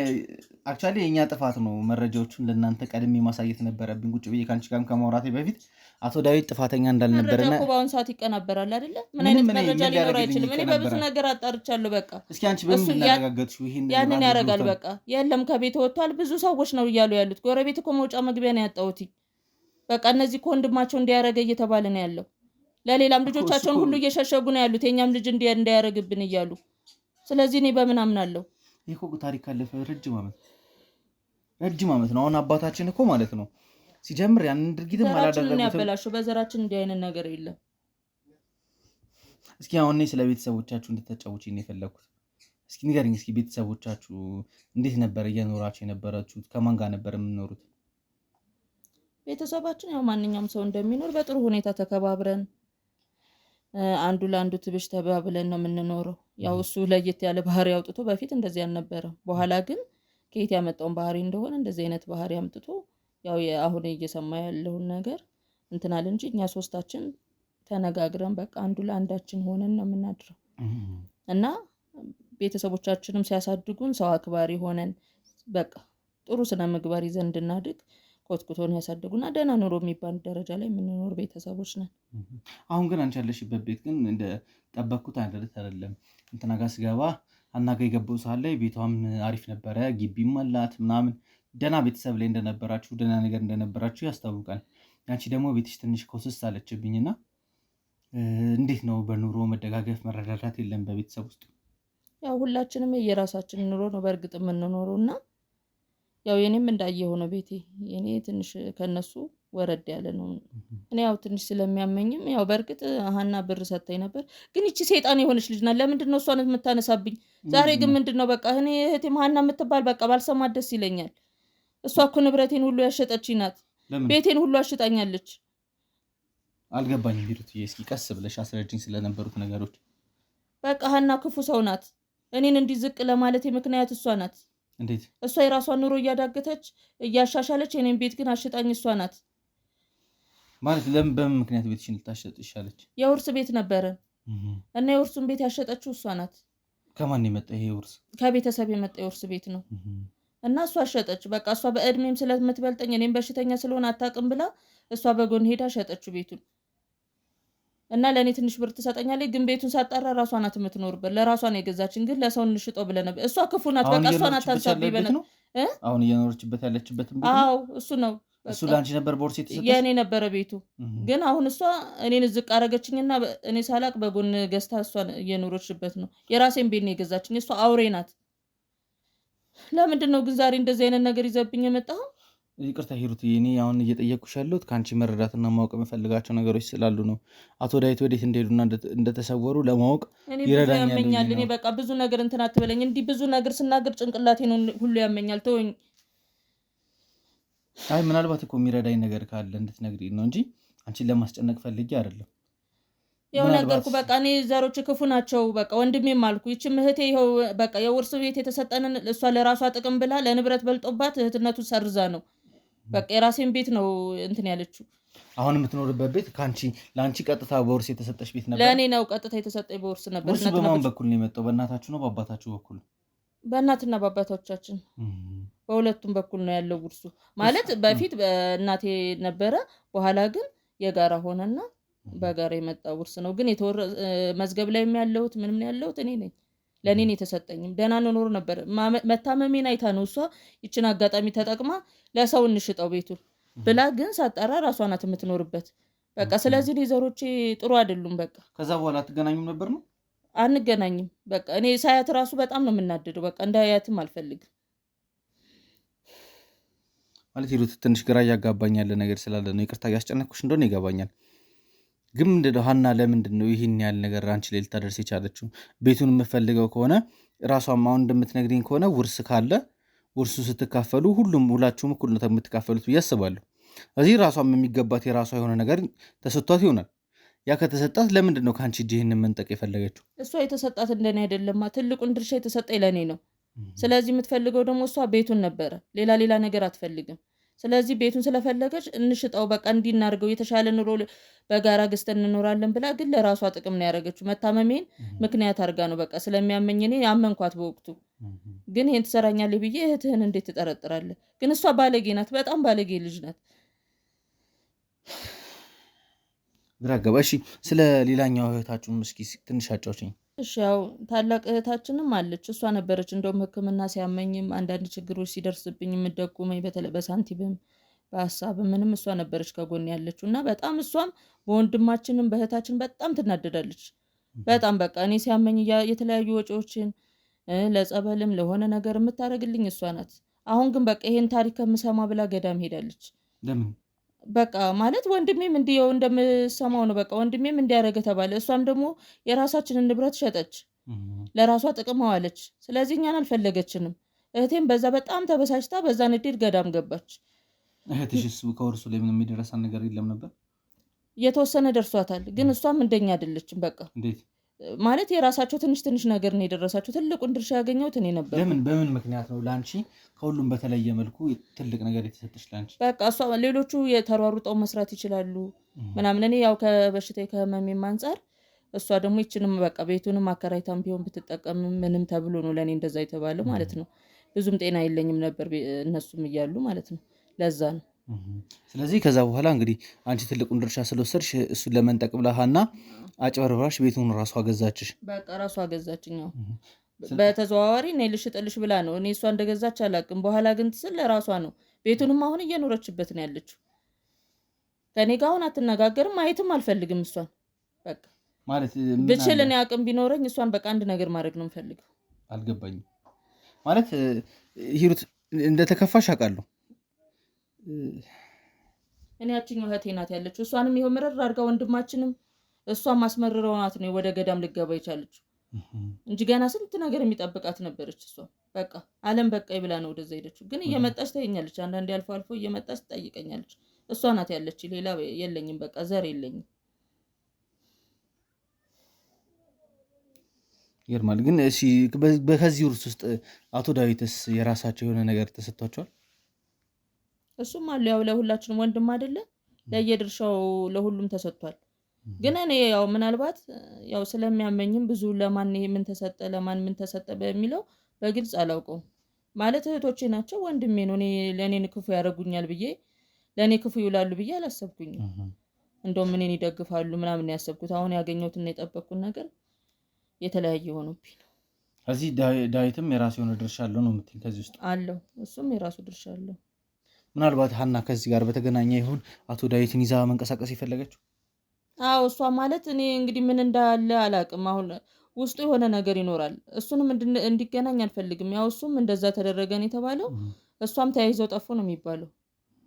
አክቹዋሊ የኛ ጥፋት ነው። መረጃዎቹን ለእናንተ ቀድሜ ማሳየት ነበረብኝ። ቁጭ ብዬ ከአንቺ ጋርም ከማውራቴ በፊት አቶ ዳዊት ጥፋተኛ እንዳልነበረና መረጃ እኮ በአሁን ሰዓት ይቀናበራል አይደለ? ምን አይነት መረጃ ሊኖር አይችልም። እኔ በብዙ ነገር አጣርቻለሁ። በቃ እስኪ አንቺ በምን ያረጋገጥሽው? ያንን ያረጋል። በቃ የለም ከቤት ወጥቷል። ብዙ ሰዎች ነው እያሉ ያሉት። ጎረቤት እኮ መውጫ መግቢያ ነው ያጣሁት። በቃ እነዚህ እኮ ወንድማቸው እንዲያረገ እየተባለ ነው ያለው። ለሌላም ልጆቻቸውን ሁሉ እየሸሸጉ ነው ያሉት፣ የኛም ልጅ እንዳያረግብን እያሉ። ስለዚህ እኔ በምን አምናለሁ? ይሄ እኮ ታሪክ ካለፈ ረጅም ዓመት ነው። አሁን አባታችን እኮ ማለት ነው ሲጀምር ያንን ድርጊትም አላደረጉትም። ያበላሹ በዘራችን እንዲህ አይነት ነገር የለም። እስኪ አሁን እኔ ስለ ቤተሰቦቻችሁ እንድትጫወቺ ነው የፈለኩት። እስኪ ንገሪኝ፣ እስኪ ቤተሰቦቻችሁ እንዴት ነበር እየኖራችሁ የነበራችሁት? ከማን ጋር ነበር የምንኖሩት? ቤተሰባችን ያው ማንኛውም ሰው እንደሚኖር በጥሩ ሁኔታ ተከባብረን አንዱ ለአንዱ ትብሽ ተባብለን ነው የምንኖረው። ያው እሱ ለየት ያለ ባህሪ አውጥቶ በፊት እንደዚህ አልነበረም። በኋላ ግን ከየት ያመጣውን ባህሪ እንደሆነ እንደዚህ አይነት ባህሪ አምጥቶ ያው አሁን እየሰማ ያለውን ነገር እንትናል እንጂ እኛ 3ታችን ተነጋግረን በቃ አንዱ ለአንዳችን ሆነን ነው የምናድረው። እና ቤተሰቦቻችንም ሲያሳድጉን ሰው አክባሪ ሆነን በቃ ጥሩ ስነ ምግባር ይዘን እንድናድግ ኮትኩቶን ያሳደጉና ደህና ኑሮ የሚባል ደረጃ ላይ የምንኖር ቤተሰቦች ነን። አሁን ግን አንቺ ያለሽበት ቤት ግን እንደ ጠበቅኩት አይደለም። እንትና ጋር ስገባ አናጋ የገባው ሰዓት ላይ ቤቷም አሪፍ ነበረ፣ ግቢም አላት ምናምን፣ ደህና ቤተሰብ ላይ እንደነበራችሁ ደህና ነገር እንደነበራችሁ ያስታውቃል። ያንቺ ደግሞ ቤትሽ ትንሽ ኮስስ አለችብኝና እንዴት ነው በኑሮ መደጋገፍ መረዳዳት የለም በቤተሰብ ውስጥ? ያው ሁላችንም የራሳችን ኑሮ ነው በእርግጥ የምንኖረው እና ያው የኔም እንዳየው ነው ቤቴ። የኔ ትንሽ ከነሱ ወረድ ያለ ነው። እኔ ያው ትንሽ ስለሚያመኝም ያው በእርግጥ ሀና ብር ሰጥታኝ ነበር። ግን እቺ ሰይጣን የሆነች ልጅ ናት። ለምንድን ነው እሷን የምታነሳብኝ? ዛሬ ግን ምንድን ነው በቃ እኔ እህቴም ሀና የምትባል በቃ ባልሰማት ደስ ይለኛል። እሷ እኮ ንብረቴን ሁሉ ያሸጠችኝ ናት። ቤቴን ሁሉ አሽጣኛለች። አልገባኝም ቢሩትዬ፣ እስኪ ቀስ ብለሽ አስረጅኝ ስለነበሩት ነገሮች። በቃ ሀና ክፉ ሰው ናት። እኔን እንዲህ ዝቅ ለማለት ምክንያት እሷ ናት። እንዴት? እሷ የራሷን ኑሮ እያዳገተች እያሻሻለች የኔን ቤት ግን አሽጣኝ እሷ ናት። ማለት ለምን በምን ምክንያት ቤትሽን ልታሸጥ ይሻለች? የውርስ ቤት ነበረን እና የውርሱን ቤት ያሸጠችው እሷ ናት። ከማን የመጣ ይሄ ውርስ? ከቤተሰብ የመጣ የውርስ ቤት ነው። እና እሷ ሸጠች። በቃ እሷ በእድሜም ስለምትበልጠኝ እኔም በሽተኛ ስለሆነ አታውቅም ብላ እሷ በጎን ሄዳ ሸጠችው ቤቱን። እና ለእኔ ትንሽ ብር ትሰጠኛለች፣ ግን ቤቱን ሳጣራ ራሷ ናት የምትኖርበት። ለራሷ ነው የገዛችን፣ ግን ለሰው እንሽጠው ብለን ነበር። እሷ ክፉ ናት። በቃ እሷ ናት ታንሳብኝ በነ አሁን እየኖረችበት ያለችበት ቤት? አዎ እሱ ነው። እሱ ለአንቺ ነበር ቦርስ የተሰጠሽ? የእኔ ነበረ ቤቱ። ግን አሁን እሷ እኔን ዝቅ አረገችኝና እኔ ሳላቅ በጎን ገዝታ እሷ እየኖረችበት ነው። የራሴን ቤት ነው የገዛችኝ። እሷ አውሬ ናት። ለምንድን ነው ግን ዛሬ እንደዚህ አይነት ነገር ይዘብኝ የመጣኸው? ይቅርታ ሂሩት፣ እኔ አሁን እየጠየቅኩሽ ያለሁት ከአንቺ መረዳትና ማወቅ የምፈልጋቸው ነገሮች ስላሉ ነው። አቶ ዳዊት ወዴት እንደሄዱና እንደተሰወሩ ለማወቅ ይረዳኛል። እኔ በቃ ብዙ ነገር እንትን አትበለኝ። እንዲህ ብዙ ነገር ስናገር ጭንቅላቴ ነው ሁሉ ያመኛል። ተወኝ። አይ ምናልባት እኮ የሚረዳኝ ነገር ካለ እንድትነግሪኝ ነው እንጂ አንቺን ለማስጨነቅ ፈልጌ አይደለም። ያው ነገርኩ። በቃ እኔ ዘሮች ክፉ ናቸው። በቃ ወንድሜም አልኩ። ይቺም እህቴ ይኸው በቃ የውርስ ቤት የተሰጠንን እሷ ለራሷ ጥቅም ብላ ለንብረት በልጦባት እህትነቱን ሰርዛ ነው በቃ የራሴን ቤት ነው እንትን ያለችው። አሁን የምትኖርበት ቤት ለአንቺ ቀጥታ በውርስ የተሰጠሽ ቤት ነበር? ለእኔ ነው ቀጥታ የተሰጠኝ በውርስ ነበር። ውርስ በማን በኩል ነው የመጣው? በእናታችሁ ነው በአባታችሁ በኩል? በእናትና በአባቶቻችን በሁለቱም በኩል ነው ያለው ውርሱ። ማለት በፊት በእናቴ ነበረ፣ በኋላ ግን የጋራ ሆነና በጋራ የመጣ ውርስ ነው። ግን መዝገብ ላይ ያለሁት ምንም ያለሁት እኔ ነኝ። ለእኔ ነው የተሰጠኝም። ደህና ኖር ነበር። መታመሜን አይታ ነው እሷ ይችን አጋጣሚ ተጠቅማ ለሰው እንሽጠው ቤቱን ብላ፣ ግን ሳጣራ ራሷ ናት የምትኖርበት። በቃ ስለዚህ ዘሮቼ ጥሩ አይደሉም። በቃ ከዛ በኋላ አትገናኙም ነበር ነው? አንገናኝም። በቃ እኔ ሳያት ራሱ በጣም ነው የምናደደው። በቃ እንዳያትም አልፈልግም። ማለት ሂሩት ትንሽ ግራ እያጋባኝ ያለ ነገር ስላለ ነው። ይቅርታ እያስጨነኩሽ እንደሆነ ይገባኛል። ግን ምንድነው ሀና፣ ለምንድን ነው ይህን ያህል ነገር አንቺ ላይ ልታደርስ የቻለችው? ቤቱን የምፈልገው ከሆነ ራሷም አሁን እንደምትነግሪኝ ከሆነ ውርስ ካለ ውርሱ ስትካፈሉ ሁላችሁም እኩል ነው የምትካፈሉት ብዬ አስባለሁ። እዚህ ራሷም የሚገባት የራሷ የሆነ ነገር ተሰጥቷት ይሆናል። ያ ከተሰጣት ለምንድን ነው ከአንቺ እጅ ይህንን መንጠቅ የፈለገችው? እሷ የተሰጣት እንደኔ አይደለማ። ትልቁን ድርሻ የተሰጠኝ ለእኔ ነው። ስለዚህ የምትፈልገው ደግሞ እሷ ቤቱን ነበረ፣ ሌላ ነገር አትፈልግም። ስለዚህ ቤቱን ስለፈለገች እንሽጠው፣ በቃ እንዲናርገው የተሻለ ኑሮ በጋራ ገዝተን እንኖራለን ብላ፣ ግን ለራሷ ጥቅም ነው ያደረገችው። መታመሜን ምክንያት አድርጋ ነው። በቃ ስለሚያመኝ እኔ ያመንኳት በወቅቱ። ግን ይሄን ትሰራኛለህ ብዬ እህትህን እንዴት ትጠረጥራለህ? ግን እሷ ባለጌ ናት፣ በጣም ባለጌ ልጅ ናት። ግራ ገባ። እሺ ስለ ሌላኛው እህታችሁም እስኪ ትንሽ አጫውችኝ። እሺ ያው ታላቅ እህታችንም አለች። እሷ ነበረች እንደውም ሕክምና ሲያመኝም አንዳንድ ችግሮች ሲደርስብኝ የምደጉመኝ በተለይ በሳንቲምም በሀሳብም ምንም እሷ ነበረች ከጎን ያለችው። እና በጣም እሷም በወንድማችንም በእህታችን በጣም ትናደዳለች። በጣም በቃ እኔ ሲያመኝ የተለያዩ ወጪዎችን ለጸበልም ለሆነ ነገር የምታደርግልኝ እሷ ናት። አሁን ግን በቃ ይሄን ታሪክ ከምሰማ ብላ ገዳም ሄዳለች። ለምን? በቃ ማለት ወንድሜም እንዲው እንደምሰማው ነው። በቃ ወንድሜም እንዲያደርገ ተባለ። እሷም ደግሞ የራሳችንን ንብረት ሸጠች፣ ለራሷ ጥቅም አዋለች። ስለዚህ እኛን አልፈለገችንም። እህቴም በዛ በጣም ተበሳጭታ በዛ ንዴት ገዳም ገባች። እህትሽስ ከውርሱ ላይ ምንም የሚደረሳት ነገር የለም ነበር? የተወሰነ ደርሷታል፣ ግን እሷም እንደኛ አይደለችም። በቃ እንዴት ማለት የራሳቸው ትንሽ ነገር ነው የደረሳቸው። ትልቁን ድርሻ ያገኘሁት እኔ ነበር። በምን ምክንያት ነው ለአንቺ ከሁሉም በተለየ መልኩ ትልቅ ነገር የተሰጠች ለአንቺ? በቃ እሷ ሌሎቹ የተሯሩጠው መስራት ይችላሉ ምናምን፣ እኔ ያው ከበሽታ ከህመሜም አንጻር፣ እሷ ደግሞ ይችንም በቃ ቤቱንም አከራይታም ቢሆን ብትጠቀም ምንም ተብሎ ነው ለእኔ እንደዛ የተባለው ማለት ነው። ብዙም ጤና የለኝም ነበር እነሱም እያሉ ማለት ነው። ለዛ ነው። ስለዚህ ከዛ በኋላ እንግዲህ አንቺ ትልቁን ድርሻ ስለወሰድሽ እሱን ለመንጠቅ ብላ ሀና አጭበርብራሽ ቤቱን ራሷ ገዛችሽ። በቃ ራሷ ገዛችኝ። በተዘዋዋሪ እኔ ልሽጥልሽ ብላ ነው። እኔ እሷ እንደገዛች አላውቅም። በኋላ ግን ስለ ራሷ ነው። ቤቱንም አሁን እየኖረችበት ነው ያለችው። ከኔ ጋር አሁን አትነጋገርም፣ ማየትም አልፈልግም እሷን። በቃ ማለት ብችል እኔ አቅም ቢኖረኝ እሷን በቃ አንድ ነገር ማድረግ ነው የምፈልገው። አልገባኝም። ማለት ሂሩት እንደተከፋሽ አውቃለሁ። እኔ ያችኛው እህቴ ናት ያለችው። እሷንም ይኸው ምርር አድርጋ ወንድማችንም እሷን ማስመርረው ናት ነው ወደ ገዳም ልገባ የቻለችው እንጂ ገና ስንት ነገር የሚጠብቃት ነበረች። እሷ በቃ አለም በቃ ይብላ ነው ወደዛ ሄደችው። ግን እየመጣች ታየኛለች፣ አንዳንዴ አልፎ እየመጣች ትጠይቀኛለች። እሷ ናት ያለች፣ ሌላ የለኝም። በቃ ዘር የለኝም። ይርማል። ግን እሺ ከዚህ ውርስ ውስጥ አቶ ዳዊትስ የራሳቸው የሆነ ነገር ተሰጥቷቸዋል? እሱም አለ ያው ለሁላችንም ወንድም አይደለ፣ ለየድርሻው ለሁሉም ተሰጥቷል። ግን እኔ ያው ምናልባት ያው ስለሚያመኝም ብዙ ለማን ይሄ ምን ተሰጠ ለማን ምን ተሰጠ በሚለው በግልጽ አላውቀውም። ማለት እህቶቼ ናቸው፣ ወንድሜ ነው። እኔ ለእኔ ክፉ ያደርጉኛል ብዬ ለእኔ ክፉ ይውላሉ ብዬ አላሰብኩኝም። እንደውም እኔን ይደግፋሉ ምናምን ያሰብኩት። አሁን ያገኘሁትና የጠበቅኩት ነገር የተለያየ ሆኖብኝ ነው። ከዚህ ዳዊትም የራሱ የሆነ ድርሻ አለው ነው የምትይኝ? ከዚህ ውስጥ አለው፣ እሱም የራሱ ድርሻ አለው። ምናልባት ሀና ከዚህ ጋር በተገናኘ ይሁን አቶ ዳዊትን ይዛ መንቀሳቀስ የፈለገችው? አዎ እሷ ማለት እኔ እንግዲህ ምን እንዳለ አላቅም። አሁን ውስጡ የሆነ ነገር ይኖራል። እሱንም እንዲገናኝ አልፈልግም። ያው እሱም እንደዛ ተደረገን የተባለው እሷም ተያይዘው ጠፉ ነው የሚባለው።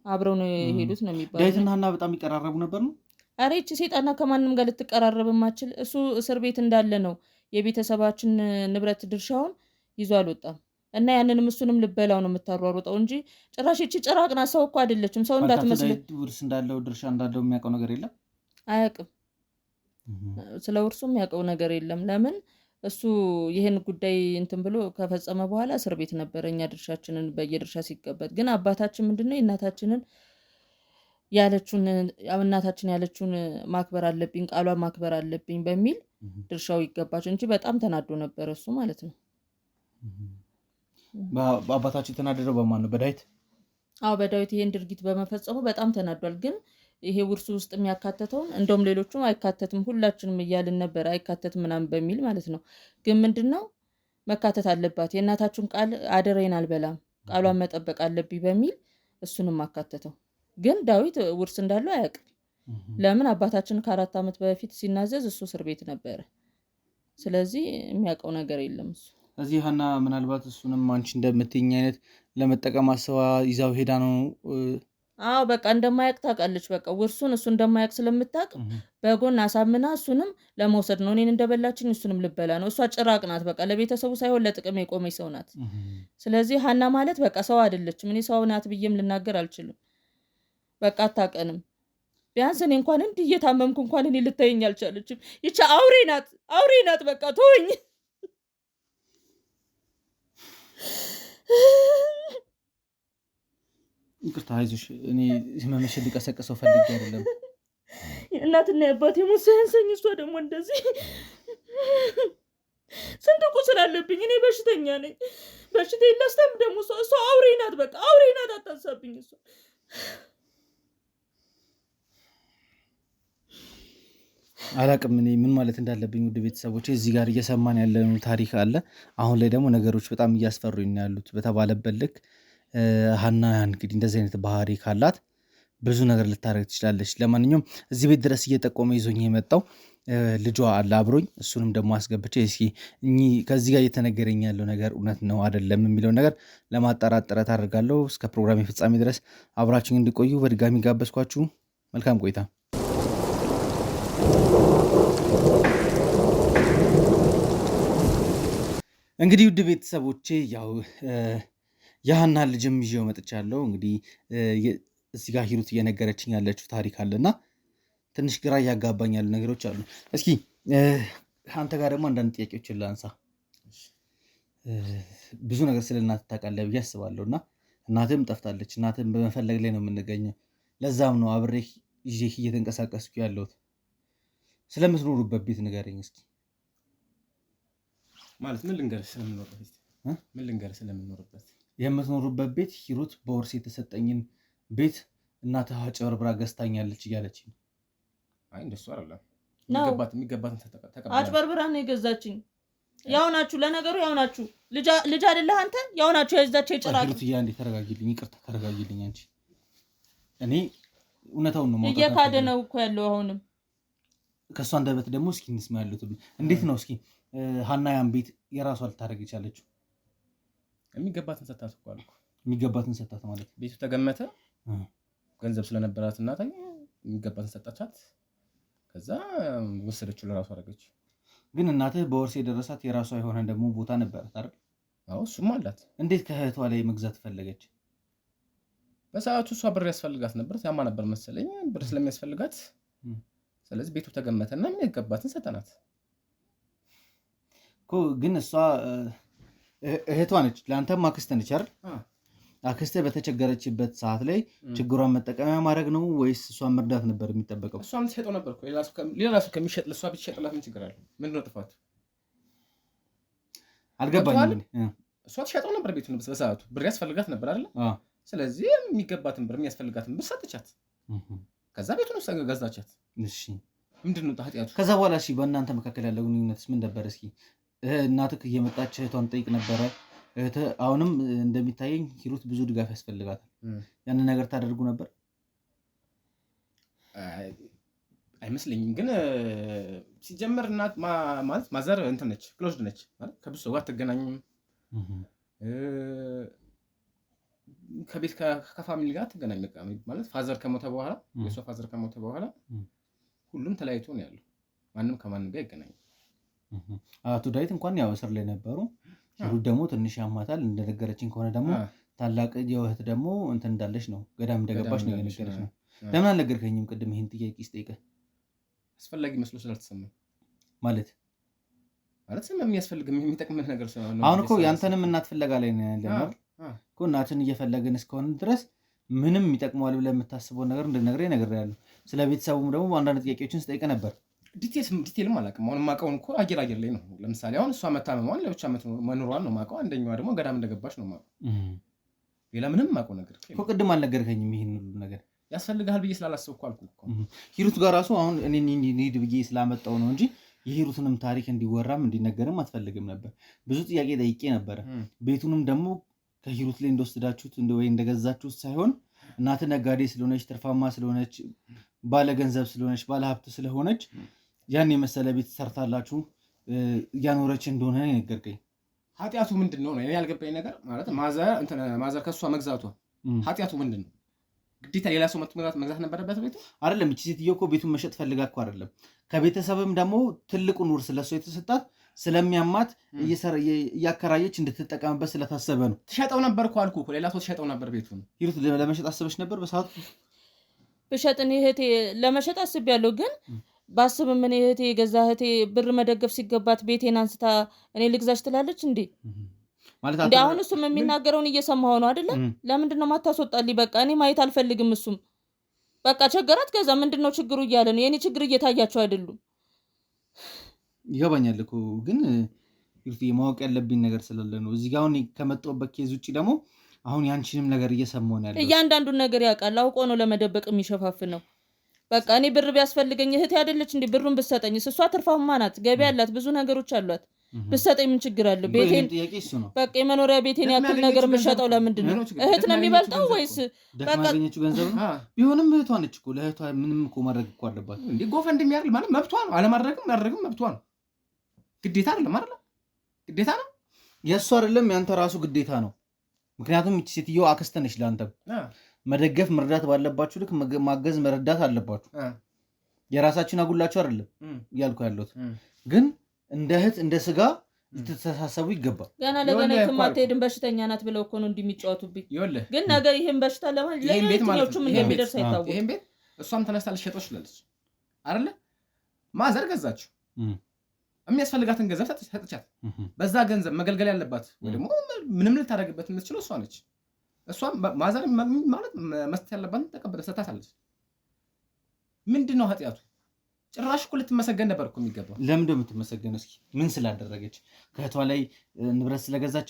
አብረው ነው የሄዱት ነው የሚባለው። ዳዊትና ሀና በጣም ይቀራረቡ ነበር ነው? ኧረ ይህች ሴጣና ከማንም ጋር ልትቀራረብ ማችል። እሱ እስር ቤት እንዳለ ነው የቤተሰባችን ንብረት ድርሻውን ይዞ አልወጣም። እና ያንንም እሱንም ልበላው ነው የምታሯሩጠው እንጂ ጭራሽ ይቺ ጭራቅና ሰው እኮ አይደለችም። ሰው እንዳትመስል። ውርስ እንዳለው ድርሻ እንዳለው የሚያውቀው ነገር የለም፣ አያውቅም። ስለ ውርሱ የሚያውቀው ነገር የለም። ለምን እሱ ይህን ጉዳይ እንትን ብሎ ከፈጸመ በኋላ እስር ቤት ነበረ። እኛ ድርሻችንን በየድርሻ ሲቀበል ግን አባታችን ምንድነው እናታችን ያለችውን ማክበር አለብኝ፣ ቃሏን ማክበር አለብኝ በሚል ድርሻው ይገባቸው እንጂ በጣም ተናዶ ነበር እሱ ማለት ነው። አባታችን የተናደደው በማን ነው? በዳዊት? አዎ በዳዊት ይሄን ድርጊት በመፈጸሙ በጣም ተናዷል። ግን ይሄ ውርሱ ውስጥ የሚያካተተውን እንደውም ሌሎቹም አይካተትም ሁላችንም እያልን ነበር፣ አይካተትም ምናምን በሚል ማለት ነው። ግን ምንድነው መካተት አለባት የእናታችሁን ቃል አደረይን አልበላም ቃሏን መጠበቅ አለብኝ በሚል እሱንም አካተተው። ግን ዳዊት ውርስ እንዳለው አያውቅም። ለምን አባታችን ከ4 ዓመት በፊት ሲናዘዝ እሱ እስር ቤት ነበረ። ስለዚህ የሚያውቀው ነገር የለም እሱ። እዚህ ሀና ምናልባት እሱንም አንቺ እንደምትይኝ አይነት ለመጠቀም አስባ ይዛው ሄዳ ነው። አዎ በቃ እንደማያውቅ ታውቃለች። በቃ ውርሱን እሱ እንደማያውቅ ስለምታውቅ በጎን አሳምና እሱንም ለመውሰድ ነው። እኔን እንደበላችኝ እሱንም ልበላ ነው። እሷ ጭራቅ ናት። በቃ ለቤተሰቡ ሳይሆን ለጥቅም የቆመች ሰው ናት። ስለዚህ ሀና ማለት በቃ ሰው አይደለችም። እኔ ሰው ናት ብዬም ልናገር አልችልም። በቃ አታውቀንም። ቢያንስ እኔ እንኳን እንዲህ እየታመምኩ እንኳን እኔ ልታየኝ አልቻለችም። ይቻ አውሬ ናት። በቃ ተወኝ። ይቅርታ አይዞሽ፣ እኔ ህመምሽን ሊቀሰቅሰው ፈልጌ አይደለም። እናትና የአባቴ ሞት ሳያንሰኝ እሷ ደግሞ እንደዚህ ስንት ቁስል አለብኝ። እኔ በሽተኛ ነኝ። በሽታ የላስተም ደግሞ እሷ አውሬ ናት። በቃ አውሬ ናት። አታሳብኝ። እሷ አላቅም እኔ ምን ማለት እንዳለብኝ። ውድ ቤተሰቦች እዚህ ጋር እየሰማን ያለነው ታሪክ አለ። አሁን ላይ ደግሞ ነገሮች በጣም እያስፈሩኝ ነው ያሉት። በተባለበት ልክ ሀና እንግዲህ እንደዚህ አይነት ባህሪ ካላት ብዙ ነገር ልታደርግ ትችላለች። ለማንኛውም እዚህ ቤት ድረስ እየጠቆመ ይዞኝ የመጣው ልጇ አለ አብሮኝ። እሱንም ደግሞ አስገብቼ እስኪ ከዚህ ጋር እየተነገረኝ ያለው ነገር እውነት ነው አይደለም የሚለውን ነገር ለማጣራት ጥረት አድርጋለሁ። እስከ ፕሮግራም ፍጻሜ ድረስ አብራችን እንዲቆዩ በድጋሚ ጋበዝኳችሁ። መልካም ቆይታ። እንግዲህ ውድ ቤተሰቦቼ ያው የሀና ልጅም ይዤው መጥቻለሁ። እንግዲህ እዚህ ጋር ሂሩት እየነገረችኝ ያለችው ታሪክ አለና ትንሽ ግራ እያጋባኝ ያሉ ነገሮች አሉ። እስኪ አንተ ጋር ደግሞ አንዳንድ ጥያቄዎችን ላንሳ። ብዙ ነገር ስለ እናትህ ታውቃለህ ብዬ አስባለሁ እና እናትህም ጠፍታለች። እናትህም በመፈለግ ላይ ነው የምንገኘው። ለዛም ነው አብሬህ ይዤህ እየተንቀሳቀስኩ ያለሁት። ስለምትኖሩበት ቤት ንገረኝ እስኪ። ማለት ምን ልንገርህ ስለምንኖርበት የምትኖሩበት ቤት ሂሩት በውርስ የተሰጠኝን ቤት እናትህ አጭበርብራ ገዝታኛለች እያለች ነው። አይ እንደሱ አይደለም። የሚገባትን ተቀበል። አጭበርብራ ነው የገዛችኝ። ያው ናችሁ፣ ለነገሩ ያው ናችሁ። ልጅ አይደለህ አንተ? ያው ናችሁ የዛቸው የጭራቅ። ሂሩት አንዴ ተረጋጊልኝ፣ ይቅርታ ተረጋጊልኝ። አንቺ እኔ እውነታውን ነው ማለት እየካደ ነው እኮ ያለው። አሁንም ከእሷ አንደበት ደግሞ እስኪ እንስማ ያሉት እንዴት ነው? እስኪ ሀና ያን ቤት የራሷ ልታደርግ የቻለችው? የሚገባትን ሰጣት እኮ አልኩ። የሚገባትን ሰጣት ማለት ቤቱ ተገመተ፣ ገንዘብ ስለነበራት እናት የሚገባትን ሰጣቻት። ከዛ ወሰደችው፣ ለራሷ አደረገች። ግን እናትህ በወርስ የደረሳት የራሷ የሆነ ደግሞ ቦታ ነበራት አይደል? አዎ እሱም አላት። እንዴት ከእህቷ ላይ መግዛት ፈለገች? በሰዓቱ እሷ ብር ያስፈልጋት ነበር፣ ያማ ነበር መሰለኝ ብር ስለሚያስፈልጋት። ስለዚህ ቤቱ ተገመተና የሚገባትን ሰጠናት እኮ። ግን እሷ እህቷ ነች፣ ለአንተም አክስት ነች አይደል? አክስቴ በተቸገረችበት ሰዓት ላይ ችግሯን መጠቀሚያ ማድረግ ነው ወይስ እሷን መርዳት ነበር የሚጠበቀው? እሷን ትሸጠው ነበር እኮ ሌላ ሰው ከሚሸጥ ለእሷ ብትሸጥላት ምን ችግር አለ? ምንድን ነው ጥፋቱ? አልገባኝም። እሷ ትሸጠው ነበር ቤቱን በሰዓቱ ብር ያስፈልጋት ነበር አይደለ? ስለዚህ የሚገባትን ብር የሚያስፈልጋትን ብር ሰጥቻት ከዛ ቤቱን ውስጥ ገዛቻት። እሺ ምንድን ነው ኃጢአቱ? ከዛ በኋላ እሺ በእናንተ መካከል ያለው ግንኙነትስ ምን ነበር? እስኪ እናትህ እየመጣች እህቷን ጠይቅ ነበረ? አሁንም እንደሚታየኝ ሂሩት ብዙ ድጋፍ ያስፈልጋታል። ያንን ነገር ታደርጉ ነበር? አይመስለኝም። ግን ሲጀመር እናት ማለት ማዘር እንትን ነች፣ ክሎዝድ ነች ማለት ከብዙ ሰው ጋር አትገናኝም። ከቤት ከፋሚሊ ጋር አትገናኝ ማለት ፋዘር ከሞተ በኋላ የእሷ ፋዘር ከሞተ በኋላ ሁሉም ተለያይቶ ነው ያለው። ማንም ከማንም ጋር አይገናኝም። አቶ ዳዊት እንኳን ያው እስር ላይ ነበሩ። ሂሩት ደግሞ ትንሽ ያማታል። እንደነገረችኝ ከሆነ ደግሞ ታላቅ እህት ደግሞ እንትን እንዳለች ነው ገዳም እንደገባች ነው የነገረች ነው። ለምን አልነገርከኝም ቅድም ይሄን ጥያቄ ስጠይቅህ? አስፈላጊ መስሎ ስላልተሰማኝ ማለት የሚያስፈልግ የሚጠቅምህ ነገር ስለሆነ። አሁን እኮ ያንተንም እናት ፍለጋ ላይ ነው ያለነው እኮ። እናትን እየፈለግን እስከሆነ ድረስ ምንም ይጠቅመዋል ብለህ የምታስበውን ነገር እንድነግርህ ነግሬሃለሁ። ስለ ቤተሰቡም ደግሞ አንዳንድ ጥያቄዎችን ስጠይቅህ ነበር። ዲቴልም አላውቅም። አሁን የማውቀውን እኮ አየር ላይ ነው። ለምሳሌ አሁን እሷ መታመሟን ለብቻ መኖሯን ነው የማውቀው። አንደኛዋ ደግሞ ገዳም እንደገባች ነው የማውቀው። ሌላ ምንም የማውቀው ነገር እኮ ቅድም አልነገርከኝም። ይሄን ሁሉ ነገር ያስፈልግሃል ብዬ ስላላሰብኩ አልኩህ እኮ። ሂሩት ጋር ራሱ አሁን እኔ እንሂድ ብዬ ስላመጣው ነው እንጂ የሂሩትንም ታሪክ እንዲወራም እንዲነገርም አትፈልግም ነበር። ብዙ ጥያቄ ጠይቄ ነበረ። ቤቱንም ደግሞ ከሂሩት ላይ እንደወሰዳችሁት ወይ እንደገዛችሁት ሳይሆን እናት ነጋዴ ስለሆነች ትርፋማ ስለሆነች ባለ ገንዘብ ስለሆነች ባለ ሀብት ስለሆነች ያን የመሰለ ቤት ሰርታላችሁ እያኖረች እንደሆነ ነገርከኝ። ኃጢአቱ ምንድን ነው? እኔ ያልገባኝ ነገር ማለት ማዘር ከእሷ መግዛቷ ኃጢአቱ ምንድን ነው? ግዴታ ሌላ ሰው መግዛት ነበረበት ቤቱ? አይደለም። እቺ ሴትዮ እኮ ቤቱን መሸጥ ፈልጋ እኮ አይደለም። ከቤተሰብም ደግሞ ትልቁን ውርስ ለእሷ የተሰጣት ስለሚያማት እያከራየች እንድትጠቀምበት ስለታሰበ ነው። ትሸጠው ነበር እኮ አልኩህ እኮ። ሌላ ሰው ትሸጠው ነበር ቤቱን። ሂሩት ለመሸጥ አስበሽ ነበር በሰዓቱ? ብሸጥን እህቴ ለመሸጥ አስቤያለሁ። ግን ባስብም እኔ እህቴ የገዛ እህቴ ብር መደገፍ ሲገባት ቤቴን አንስታ እኔ ልግዛሽ ትላለች እንዴ? እንዴ አሁን እሱም የሚናገረውን እየሰማሁ ነው አይደለም? ለምንድን ነው ማታስወጣልኝ? በቃ እኔ ማየት አልፈልግም። እሱም በቃ ቸገራት ገዛ። ምንድን ነው ችግሩ እያለ ነው። የኔ ችግር እየታያቸው አይደሉም። ይገባኛል እኮ ግን ማወቅ ያለብኝ ነገር ስላለ ነው። እዚህ ጋር አሁን ከመጣሁበት ኬዝ ውጭ ደግሞ አሁን ያንቺንም ነገር እየሰማሁ ነው ያለው። እያንዳንዱን ነገር ያውቃል። አውቆ ነው ለመደበቅ የሚሸፋፍን ነው። በቃ እኔ ብር ቢያስፈልገኝ እህቴ አይደለች እንዴ ብሩን ብትሰጠኝ? እሷ ትርፋማ ናት፣ ገቢ ያላት፣ ብዙ ነገሮች አሏት። ብትሰጠኝ ምን ችግር አለ? ቤቴን በቃ የመኖሪያ ቤቴን ያክል ነገር የምትሸጠው ለምንድን ነው? እህት ነው የሚበልጠው ወይስ በቃ ያገኘችው ገንዘብ ነው? ቢሆንም እህቷ ነች እኮ። ለእህቷ ምንም እኮ ማድረግ እኮ አለባት እንዴ። ጎፈ እንደሚያርል ማለት መብቷ ነው። አለማድረግም ማድረግም መብቷ ነው። ግዴታ አይደለም አይደል? ግዴታ ነው። የእሱ አይደለም ያንተ ራሱ ግዴታ ነው። ምክንያቱም እቺ ሴትዮ አክስት ነች። ለአንተም መደገፍ መርዳት ባለባችሁ ልክ ማገዝ መረዳት አለባችሁ። የራሳችን አጉላችሁ አይደለም እያልኩ ያለሁት። ግን እንደ እህት እንደ ስጋ ልትተሳሰቡ ይገባል። ገና ለገና የትማትሄድን በሽተኛ ናት ብለው እኮ ነው እንደሚጫወቱብኝ። ግን ነገ ይሄን በሽታ ለማንኛውም እንደሚደርስ አይታወቅም። ይሄን ቤት እሷም ተነስታ ልትሸጠው ትችላለች አይደለ? ማዘር ገዛችሁ፣ የሚያስፈልጋትን ገንዘብ ሰጥቻት፣ በዛ ገንዘብ መገልገል ያለባት ወይ ደግሞ ምንም ልታደርግበት የምትችለው እሷ ነች። እሷም ማዘር ማለት መስጠት ያለባትን ተቀበለ ሰጥታታለች። ምንድን ነው ኃጢአቱ? ጭራሽ እኮ ልትመሰገን ነበር እኮ የሚገባው። ለምን ደም የምትመሰገነው? እስኪ ምን ስላደረገች? ከእህቷ ላይ ንብረት ስለገዛች?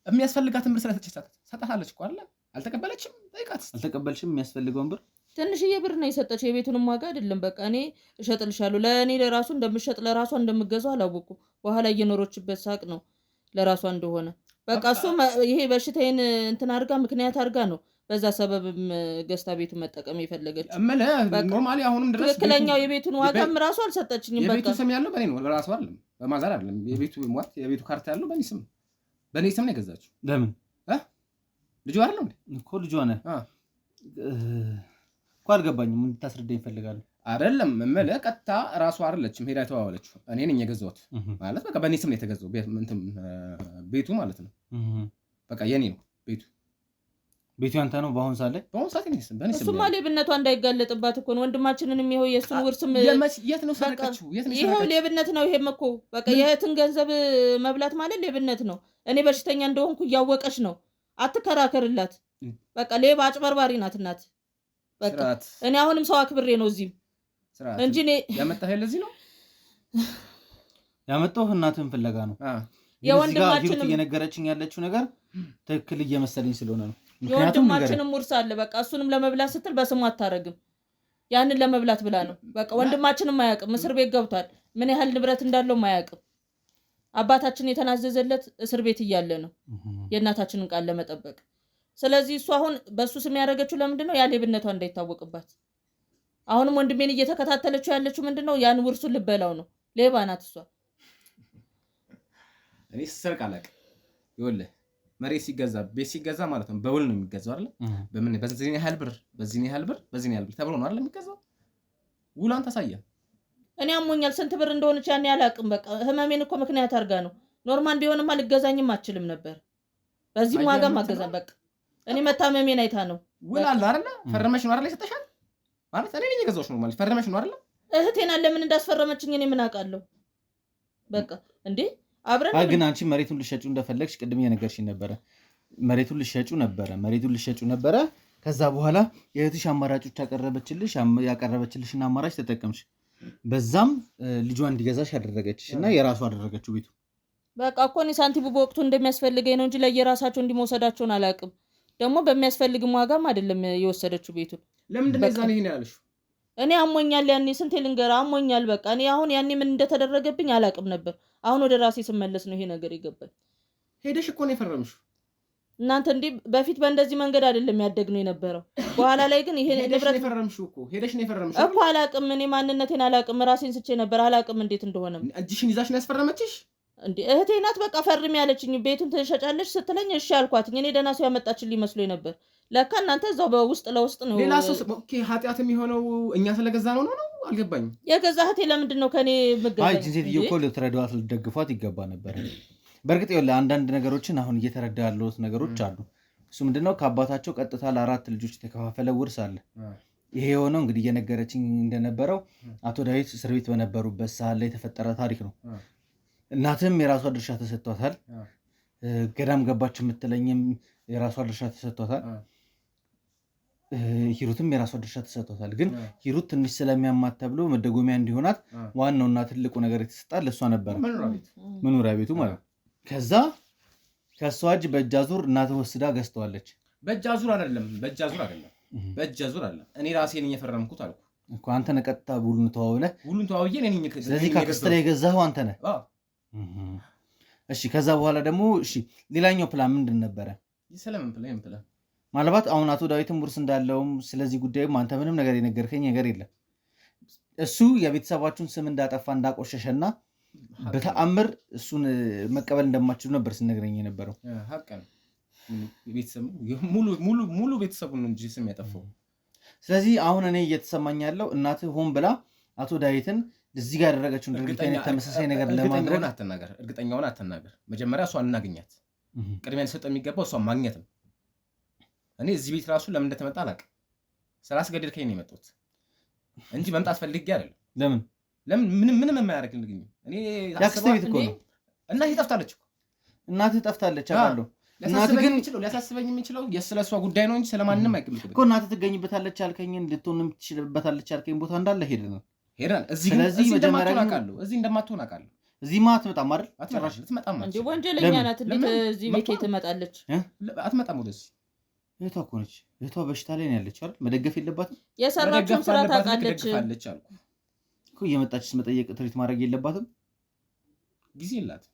የሚያስፈልጋትን ብር ሰጥታታለች እኮ አይደል? አልተቀበለችም? ጠይቃት። አልተቀበልሽም? የሚያስፈልገውን ብር ትንሽዬ ብር ነው የሰጠች። የቤቱንም ዋጋ አይደለም። በቃ እኔ እሸጥልሻለሁ። ለእኔ ለራሱ እንደምሸጥ ለራሷ እንደምገዛው አላወኩም። በኋላ እየኖረችበት ሳቅ ነው ለራሷ እንደሆነ። በቃ እሱ ይሄ በሽታዬን እንትን አድርጋ ምክንያት አድርጋ ነው በዛ ሰበብም ገዝታ ቤቱን መጠቀም የፈለገች። ኖርማሊ አሁንም ድረስ ትክክለኛው የቤቱን ዋጋም ራሱ አልሰጠችኝም። በቃ የቤቱ ስም ያለው በእኔ ነው፣ በራሷ አይደለም፣ በማዘር አይደለም። የቤቱ ካርታ ያለው በእኔ ስም ነው የገዛችው። ለምን? ልጇ አይደለም እኮ ልጇ ነህ እኮ። አልገባኝም። እንድታስረዳኝ እፈልጋለሁ። አይደለም እምልህ ቀጥታ ራሷ አይደለችም ሄዳ የተዋዋለችው። እኔ ነኝ የገዛሁት ማለት በቃ በእኔ ስም ነው የተገዛው ቤቱ ማለት ነው። በቃ የኔ ነው ቤቱ። ቤቱ ያንተ ነው በአሁን ሰዓት ላይ? በአሁን ሰዓት እኔ ስም በእኔ ስም። እሱማ ሌብነቷ እንዳይጋለጥባት እኮ ነው። ወንድማችንንም ይኸው የእሱን ውርስም የት ነው ሰረቀችው? ይኸው ሌብነት ነው ይሄም እኮ በቃ የእህትን ገንዘብ መብላት ማለት ሌብነት ነው። እኔ በሽተኛ እንደሆንኩ እያወቀች ነው አትከራከርላት። በቃ ሌባ አጭበርባሪ ናት እናት። በቃ እኔ አሁንም ሰው አክብሬ ነው እዚህም እንጂ እኔ ያመጣኸው ለዚህ ነው ያመጣው እናትን ፍለጋ ነው። የወንድማችንም እየነገረችኝ ያለችው ነገር ትክክል እየመሰለኝ ስለሆነ ነው። የወንድማችንም ውርስ አለ። በቃ እሱንም ለመብላት ስትል በስሙ አታረግም። ያንን ለመብላት ብላ ነው። በቃ ወንድማችንም አያውቅም፣ እስር ቤት ገብቷል። ምን ያህል ንብረት እንዳለው አያውቅም። አባታችን የተናዘዘለት እስር ቤት እያለ ነው የእናታችንን ቃል ለመጠበቅ። ስለዚህ እሱ አሁን በሱ ስም ያደረገችው ለምንድነው? ያ ሌብነቷ እንዳይታወቅባት። አሁንም ወንድሜን እየተከታተለችው ያለችው ምንድነው? ያን ውርሱን ልበላው ነው። ሌባ ናት እሷ። እኔ ሰርቅ አላውቅም። ይኸውልህ መሬት ሲገዛ ቤት ሲገዛ ማለት ነው በውል ነው የሚገዛው አይደል? በምን በዚህ ያህል ብር በዚህ ያህል ብር በዚህ ያህል ብር ተብሎ ነው አይደል የሚገዛው? ውላን ታሳየ። እኔ አሞኛል ስንት ብር እንደሆነች ያኔ አላውቅም። በቃ ህመሜን እኮ ምክንያት አድርጋ ነው። ኖርማል ቢሆንማ ልገዛኝም አትችልም ነበር። በዚህ ዋጋ ማገዛን በቃ እኔ መታመሜን አይታ ነው። ውል አለ አይደል? ፈርመሽ ነው አይደል የሰጠሻል? ማለት እኔ ነኝ የገዛሁሽ ነው ማለት ፈርመሽ ነው አይደል? እህቴና ለምን እንዳስፈረመችኝ እኔ ምን አውቃለሁ? በቃ እንዴ አብረን ግን አንቺ መሬቱን ልትሸጪው እንደፈለግሽ ቅድም እየነገርሽኝ ነበረ። መሬቱን ልትሸጪው ነበረ። ከዛ በኋላ የእህትሽ አማራጮች ያቀረበችልሽና አማራጭ ተጠቀምሽ። በዛም ልጇ እንዲገዛሽ ያደረገችሽ እና የራሱ አደረገችው ቤቱ። በቃ እኮ እኔ ሳንቲሙ በወቅቱ እንደሚያስፈልገኝ ነው እንጂ ለየራሳቸው እንዲመውሰዳቸውን አላውቅም። ደግሞ በሚያስፈልግም ዋጋም አይደለም የወሰደችው ቤቱን። ለምንድን ነው ዛሬ ይሄን ያለሽ? እኔ አሞኛል ያኔ ስንቴ ልንገራ አሞኛል። በቃ እኔ አሁን ያኔ ምን እንደተደረገብኝ አላውቅም ነበር። አሁን ወደ ራሴ ስመለስ ነው ይሄ ነገር ይገባል። ሄደሽ እኮ ነው የፈረምሽው። እናንተ እንዴ በፊት በእንደዚህ መንገድ አይደለም ያደግነው የነበረው። በኋላ ላይ ግን ይሄ ንብረት የፈረምሽው እኮ ሄደሽ ነው የፈረምሽው እኮ። አላውቅም እኔ ማንነቴን አላውቅም። ራሴን ስቼ ነበር። አላውቅም እንዴት እንደሆነ። እጅሽን ይዛሽ ነው ያስፈረመችሽ እንዴ? እህቴ ናት በቃ ፈርም ያለችኝ። ቤቱን ትሸጫለሽ ስትለኝ እሺ አልኳት። እኔ ደህና ሰው ያመጣችልኝ መስሎኝ ነበር። ለካ እናንተ እዛው በውስጥ ለውስጥ ነው። ሌላ ሰው ኦኬ። ኃጢአት የሚሆነው እኛ ስለገዛ ነው አልገባኝም። የገዛ እህቴ ለምንድን ነው ከኔ ምገዛ? አይ ሴትዮ እኮ ልትረዷት ልትደግፏት ይገባ ነበር። በእርግጥ ይኸውልህ አንዳንድ ነገሮችን አሁን እየተረዳ ያሉት ነገሮች አሉ። እሱ ምንድነው ከአባታቸው ቀጥታ ለ4 ልጆች የተከፋፈለ ውርስ አለ። ይሄ የሆነው እንግዲህ እየነገረችኝ እንደነበረው አቶ ዳዊት እስር ቤት በነበሩበት ሰዓት ላይ የተፈጠረ ታሪክ ነው። እናትም የራሷ ድርሻ ተሰጥቷታል። ገዳም ገባች የምትለኝም የራሷ ድርሻ ተሰጥቷታል። ሂሩትም የራሷ ድርሻ ተሰጥቷታል። ግን ሂሩት ትንሽ ስለሚያማት ተብሎ መደጎሚያ እንዲሆናት ዋናውና ትልቁ ነገር የተሰጣት ለእሷ ነበረ፣ መኖሪያ ቤቱ ማለት ነው። ከዛ ከእሷ እጅ በእጅ አዙር እናትህ ወስዳ ገዝተዋለች። በእጅ አዙር አይደለም እኔ ራሴ ነኝ የፈረምኩት አልኩ እኮ። አንተ ነህ ቀጥታ ውሉን ተዋውለህ እኔ ነኝ። ስለዚህ ካክስት ላይ የገዛኸው አንተ ነህ። እሺ ከዛ በኋላ ደግሞ እሺ ሌላኛው ፕላን ምንድን ነበረ? ስለምን ፕላን ማለባት አሁን አቶ ዳዊትም ውርስ እንዳለውም ስለዚህ ጉዳይም አንተ ምንም ነገር የነገርከኝ ነገር የለም። እሱ የቤተሰባችሁን ስም እንዳጠፋ እንዳቆሸሸና በተአምር እሱን መቀበል እንደማችሉ ነበር ስነግረኝ የነበረው። ሀቅ ነው። ሙሉ ቤተሰቡን እንጂ ስም ያጠፋው። ስለዚህ አሁን እኔ እየተሰማኝ ያለው እናትህ ሆን ብላ አቶ ዳዊትን እዚህ ጋር ያደረገችውን ድርጊት አይነት ተመሳሳይ ነገር ለማድረግ እርግጠኛውን አትናገር። መጀመሪያ እሷን እናገኛት። ቅድሚያ ሊሰጠው የሚገባው እሷን ማግኘት ነው። እኔ እዚህ ቤት ራሱ ለምን እንደተመጣ አላውቅም። ስላስገደድከኝ ነው የመጣሁት እንጂ መምጣት ፈልጌ አይደለም። ምንም የማያደርግልኝ እኔ ያክስቴ ቤት እኮ ነው። እናትህ ጠፍታለች እኮ። እናትህ ጠፍታለች አውቃለሁ። እናትህ ግን ሊያሳስበኝ የሚችለው የስለሷ ጉዳይ ነው እንጂ ስለማንም አይገምትም እኮ። እናትህ ትገኝበታለች አልከኝን ልትሆንም ትችልበታለች አልከኝ ቦታ እንዳለ ሄደናል። እዚህ እንደማትሆን አውቃለሁ። እዚህማ አትመጣም አይደል? ጭራሽ ልትመጣም እንዴ? ወንጀለኛ ናት። እንዴት እዚህ ቤት ትመጣለች? አትመጣም ወደዚህ። እህቷ እኮ ነች። እህቷ በሽታ ላይ ነው ያለችው አይደል? መደገፍ የለባትም? የሰራችውን ስራ ታውቃለች እኮ። እየመጣችስ መጠየቅ ትሪት ማድረግ የለባትም? ጊዜ የላትም።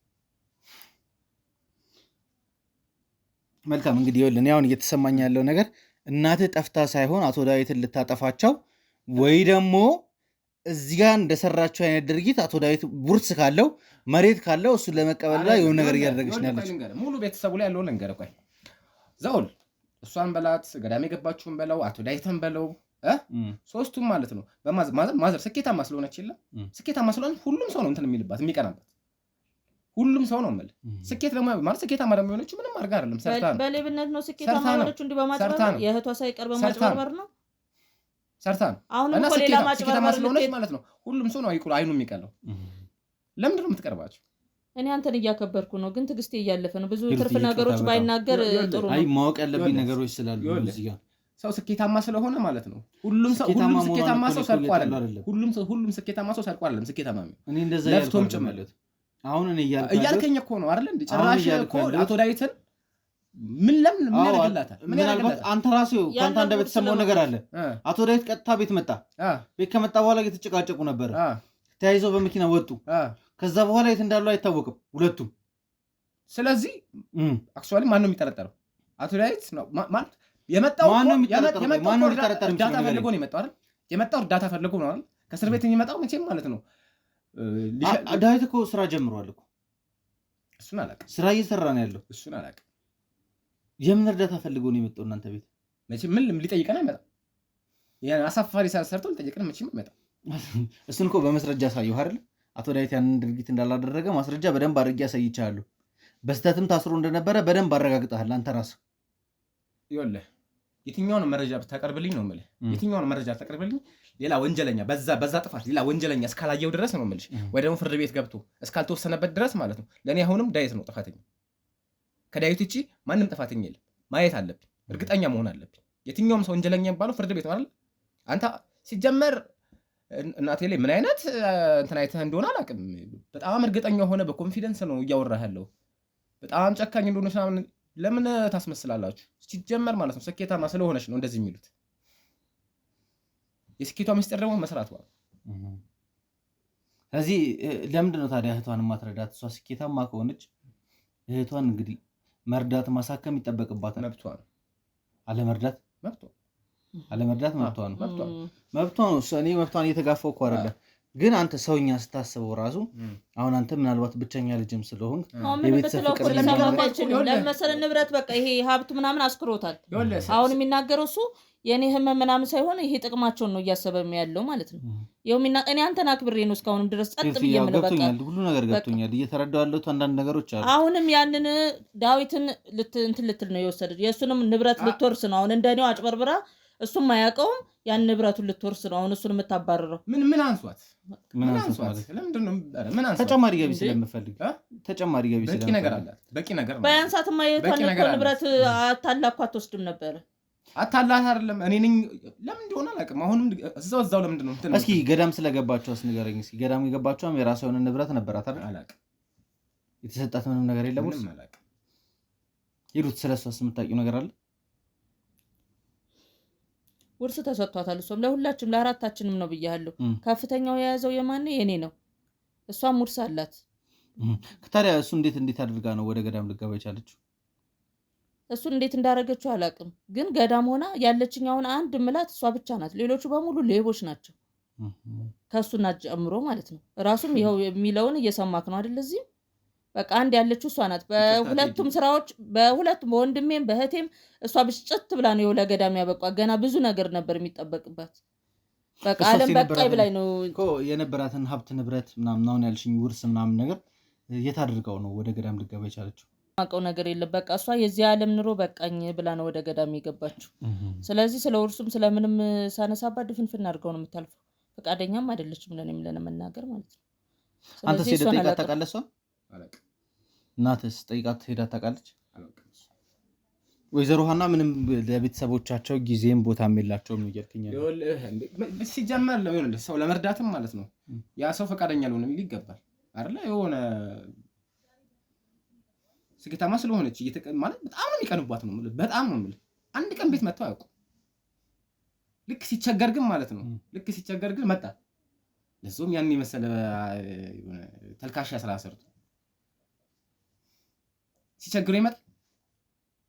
መልካም እንግዲህ ይኸውልህ እኔ አሁን እየተሰማኝ ያለው ነገር እናትህ ጠፍታ ሳይሆን አቶ ዳዊትን ልታጠፋቸው ወይ ደግሞ እዚህ ጋር እንደሰራቸው አይነት ድርጊት አቶ ዳዊት ውርስ ካለው መሬት ካለው እሱን ለመቀበል ላይ የሆነ ነገር እያደረገች ነው ያለችው። ሙሉ ቤተሰቡ ላይ ያለውን ነገር ቆይ ዘውል እሷን በላት ገዳም የገባችውን በለው አቶ ዳዊትን በለው ሶስቱም ማለት ነው። ማዘር ስኬታማ ስለሆነች የለም ስኬታማ ስለሆነች ሁሉም ሰው ነው እንትን የሚልባት የሚቀናበት ሁሉም ሰው ነው ማለት ስኬት ደግሞ ማለት ስኬታማ ደግሞ የሆነችው ምንም አድርጋ አይደለም ሰርታ ነው። በሌብነት ነው ስኬታማ የሆነችው እንዲህ በማጭበርበር የእህቷ ሳይቀር በማጭበርበር ነው ሰርታ ነው። አሁን እኮ ሌላ ማጭበርበር ስለሆነች ማለት ነው ሁሉም ሰው ነው አይኑ የሚቀለው። ለምንድን ነው የምትቀርባቸው? እኔ አንተን እያከበርኩ ነው፣ ግን ትዕግስቴ እያለፈ ነው። ብዙ ትርፍ ነገሮች ባይናገር ጥሩ ነው። አይ ማወቅ ያለብኝ ነገሮች ስላሉ እዚህ ጋር ሰው ስኬታማ ስለሆነ ማለት ነው። ሁሉም ስኬታማ ሰው ሰርቆ አይደለም። ሁሉም ስኬታማ ሰው ሰርቆ አይደለም ስኬታማ ነው። እኔ እንደዛ ለፍቶም ጭምር አሁን እኔ እያልከኝ እኮ ነው አይደል እንዴ? ጭራሽ እኮ አቶ ዳዊትን ምን ያደርግላታል? ምናልባት አንተ ራስህ ካንተ አንደ ቤተሰማው ነገር አለ። አቶ ዳዊት ቀጥታ ቤት መጣ። ቤት ከመጣ በኋላ እየተጨቃጨቁ ነበር። ተያይዘው በመኪና ወጡ። ከዛ በኋላ የት እንዳሉ አይታወቅም ሁለቱም። ስለዚህ አክቹአሊ ማን ነው የሚጠረጠረው? አቶ ዳዊት ነው ማለት የመጣው እርዳታ ፈልጎ ነው የመጣው አይደል? የመጣው እርዳታ ፈልጎ ነው አይደል? ከእስር ቤት የሚመጣው መቼም ማለት ነው። ዳዊት እኮ ስራ ጀምሯል እኮ። እሱን አላውቅም። ስራ እየሰራ ነው ያለው። እሱን አላውቅም። የምን እርዳታ ፈልጎ ነው የመጣው እናንተ ቤት? መቼም ምን ሊጠይቀን አይመጣም። ያን አሳፋሪ ሰርቶ ሊጠይቀን መቼም አይመጣም። እሱን እኮ በመስረጃ አሳየሁ አይደል? አቶ ዳዊት ያንን ድርጊት እንዳላደረገ ማስረጃ በደንብ አድርጌ አሳይቻለሁ። በስተትም ታስሮ እንደነበረ በደንብ አረጋግጠሃል አንተ ራስህ። ይኸውልህ የትኛውን መረጃ ብታቀርብልኝ ነው የምልህ። የትኛውን መረጃ ብታቀርብልኝ ሌላ ወንጀለኛ በዛ ጥፋት ሌላ ወንጀለኛ እስካላየው ድረስ ነው የምልሽ፣ ወይ ደግሞ ፍርድ ቤት ገብቶ እስካልተወሰነበት ድረስ ማለት ነው። ለእኔ አሁንም ዳዊት ነው ጥፋተኛ። ከዳዊት ውጭ ማንም ጥፋተኛ የለም። ማየት አለብኝ፣ እርግጠኛ መሆን አለብኝ። የትኛውም ሰው ወንጀለኛ የሚባለው ፍርድ ቤት ማለት አንተ ሲጀመር እናቴ ላይ ምን አይነት እንትን አይተህ እንደሆነ አላውቅም። በጣም እርግጠኛ ሆነ በኮንፊደንስ ነው እያወራህ ያለው። በጣም ጨካኝ እንደሆነች ለምን ታስመስላላችሁ? ሲጀመር ማለት ነው ስኬታማ ስለሆነች ነው እንደዚህ የሚሉት። የስኬቷ ምስጢር ደግሞ መስራቷ ነው። ስለዚህ ለምንድን ነው ታዲያ እህቷን ማትረዳት? እሷ ስኬታማ ከሆነች እህቷን እንግዲህ መርዳት ማሳከም ይጠበቅባታል። መብቷ ነው። አለመርዳት መብቷ ነው። መብቷ ነው። እኔ መብቷን እየተጋፋው እኮ አይደለም። ግን አንተ ሰውኛ ስታስበው ራሱ አሁን አንተ ምናልባት ብቸኛ ልጅም ስለሆን የቤተሰብ ፍቅር ለመሰለ ንብረት በቃ ይሄ ሀብት ምናምን አስክሮታል። አሁን የሚናገረው እሱ የኔ ህመም ምናምን ሳይሆን ይሄ ጥቅማቸውን ነው እያሰበም ያለው ማለት ነው። እኔ አንተን አክብሬ ነው እስካሁንም ድረስ ጸጥ ብዬ የምለው። በቃ ሁሉ ነገር ገብቶኛል። እየተረዳሁ ያለሁት አንዳንድ ነገሮች አሉ። አሁንም ያንን ዳዊትን እንትን ልትል ነው የወሰደች። የእሱንም ንብረት ልትወርስ ነው አሁን እንደኔው አጭበርብራ እሱም አያውቀውም ያን ንብረቱን ልትወርስ ነው አሁን እሱን የምታባረረው። ምን አንሷት? ተጨማሪ ገቢ ስለምፈልግ ተጨማሪ ገቢ በቂ ነገር አላት። በቂ ነገር ነው። በያንሳትማ የቷን ንብረት አታላኩ አትወስድም ነበር። አታላት አይደለም እኔ ነኝ። ለምን እንደሆነ አላውቅም። አሁንም እዛው ለምንድን ነው? እስኪ ገዳም ስለገባችሁ ንገረኝ እስኪ። ገዳም የገባችሁም የራሷ የሆነ ንብረት ነበራት አይደል? አላውቅም። የተሰጣት ምንም ነገር የለም። ሂሩት ስለሷስ የምታውቂው ነገር አለ? ውርስ ተሰጥቷታል። እሷም ለሁላችንም ለአራታችንም ነው ብያለሁ። ከፍተኛው የያዘው የማን የኔ ነው። እሷም ውርስ አላት። ታዲያ እሱ እንዴት አድርጋ ነው ወደ ገዳም ልገባ የቻለችው? እሱን እንዴት እንዳደረገችው አላውቅም። ግን ገዳም ሆና ያለችኝ አሁን አንድ ምላት እሷ ብቻ ናት። ሌሎቹ በሙሉ ሌቦች ናቸው። ከእሱና ጨምሮ ማለት ነው። ራሱም ይኸው የሚለውን እየሰማክ ነው አይደል? እዚህ በቃ አንድ ያለችው እሷ ናት። በሁለቱም ስራዎች በወንድሜም በእህቴም እሷ ብስጭት ብላ ነው የወለ ገዳም ያበቃ። ገና ብዙ ነገር ነበር የሚጠበቅባት። በቃ ዓለም በቃይ ብላይ ነው እኮ የነበራትን ሀብት ንብረት ምናምን አሁን ያልሽኝ ውርስ ምናምን ነገር የት አድርጋው ነው ወደ ገዳም ልገባ የቻለችው? ማቀው ነገር የለም። በቃ እሷ የዚህ ዓለም ኑሮ በቃኝ ብላ ነው ወደ ገዳም የገባችው። ስለዚህ ስለ ውርሱም ስለምንም ሳነሳባት ድፍንፍን አድርገው ነው የምታልፈው። ፈቃደኛም አይደለችም ለኔ መናገር ማለት ነው። አንተ ሴት ጠይቃት ታውቃለህ? እሷ እናትስ ጠይቃት ሄዳ ታውቃለች? ወይዘሮ ሀና ምንም ለቤተሰቦቻቸው ጊዜም ቦታም የላቸውም ይገርክኛል። ሲጀመር ሰው ለመርዳትም ማለት ነው ያ ሰው ፈቃደኛ ሊሆን ይገባል አይደለ? የሆነ ስኬታማ ስለሆነች ማለት በጣም ነው የሚቀንቧት ነው በጣም ነው የምልህ። አንድ ቀን ቤት መጥተው አያውቁም። ልክ ሲቸገር ግን ማለት ነው ሲቸገር ግን መጣ። ለዞም ያን የመሰለ ተልካሻ ስራ ሰርቶ ሲቸግረው ይመጣል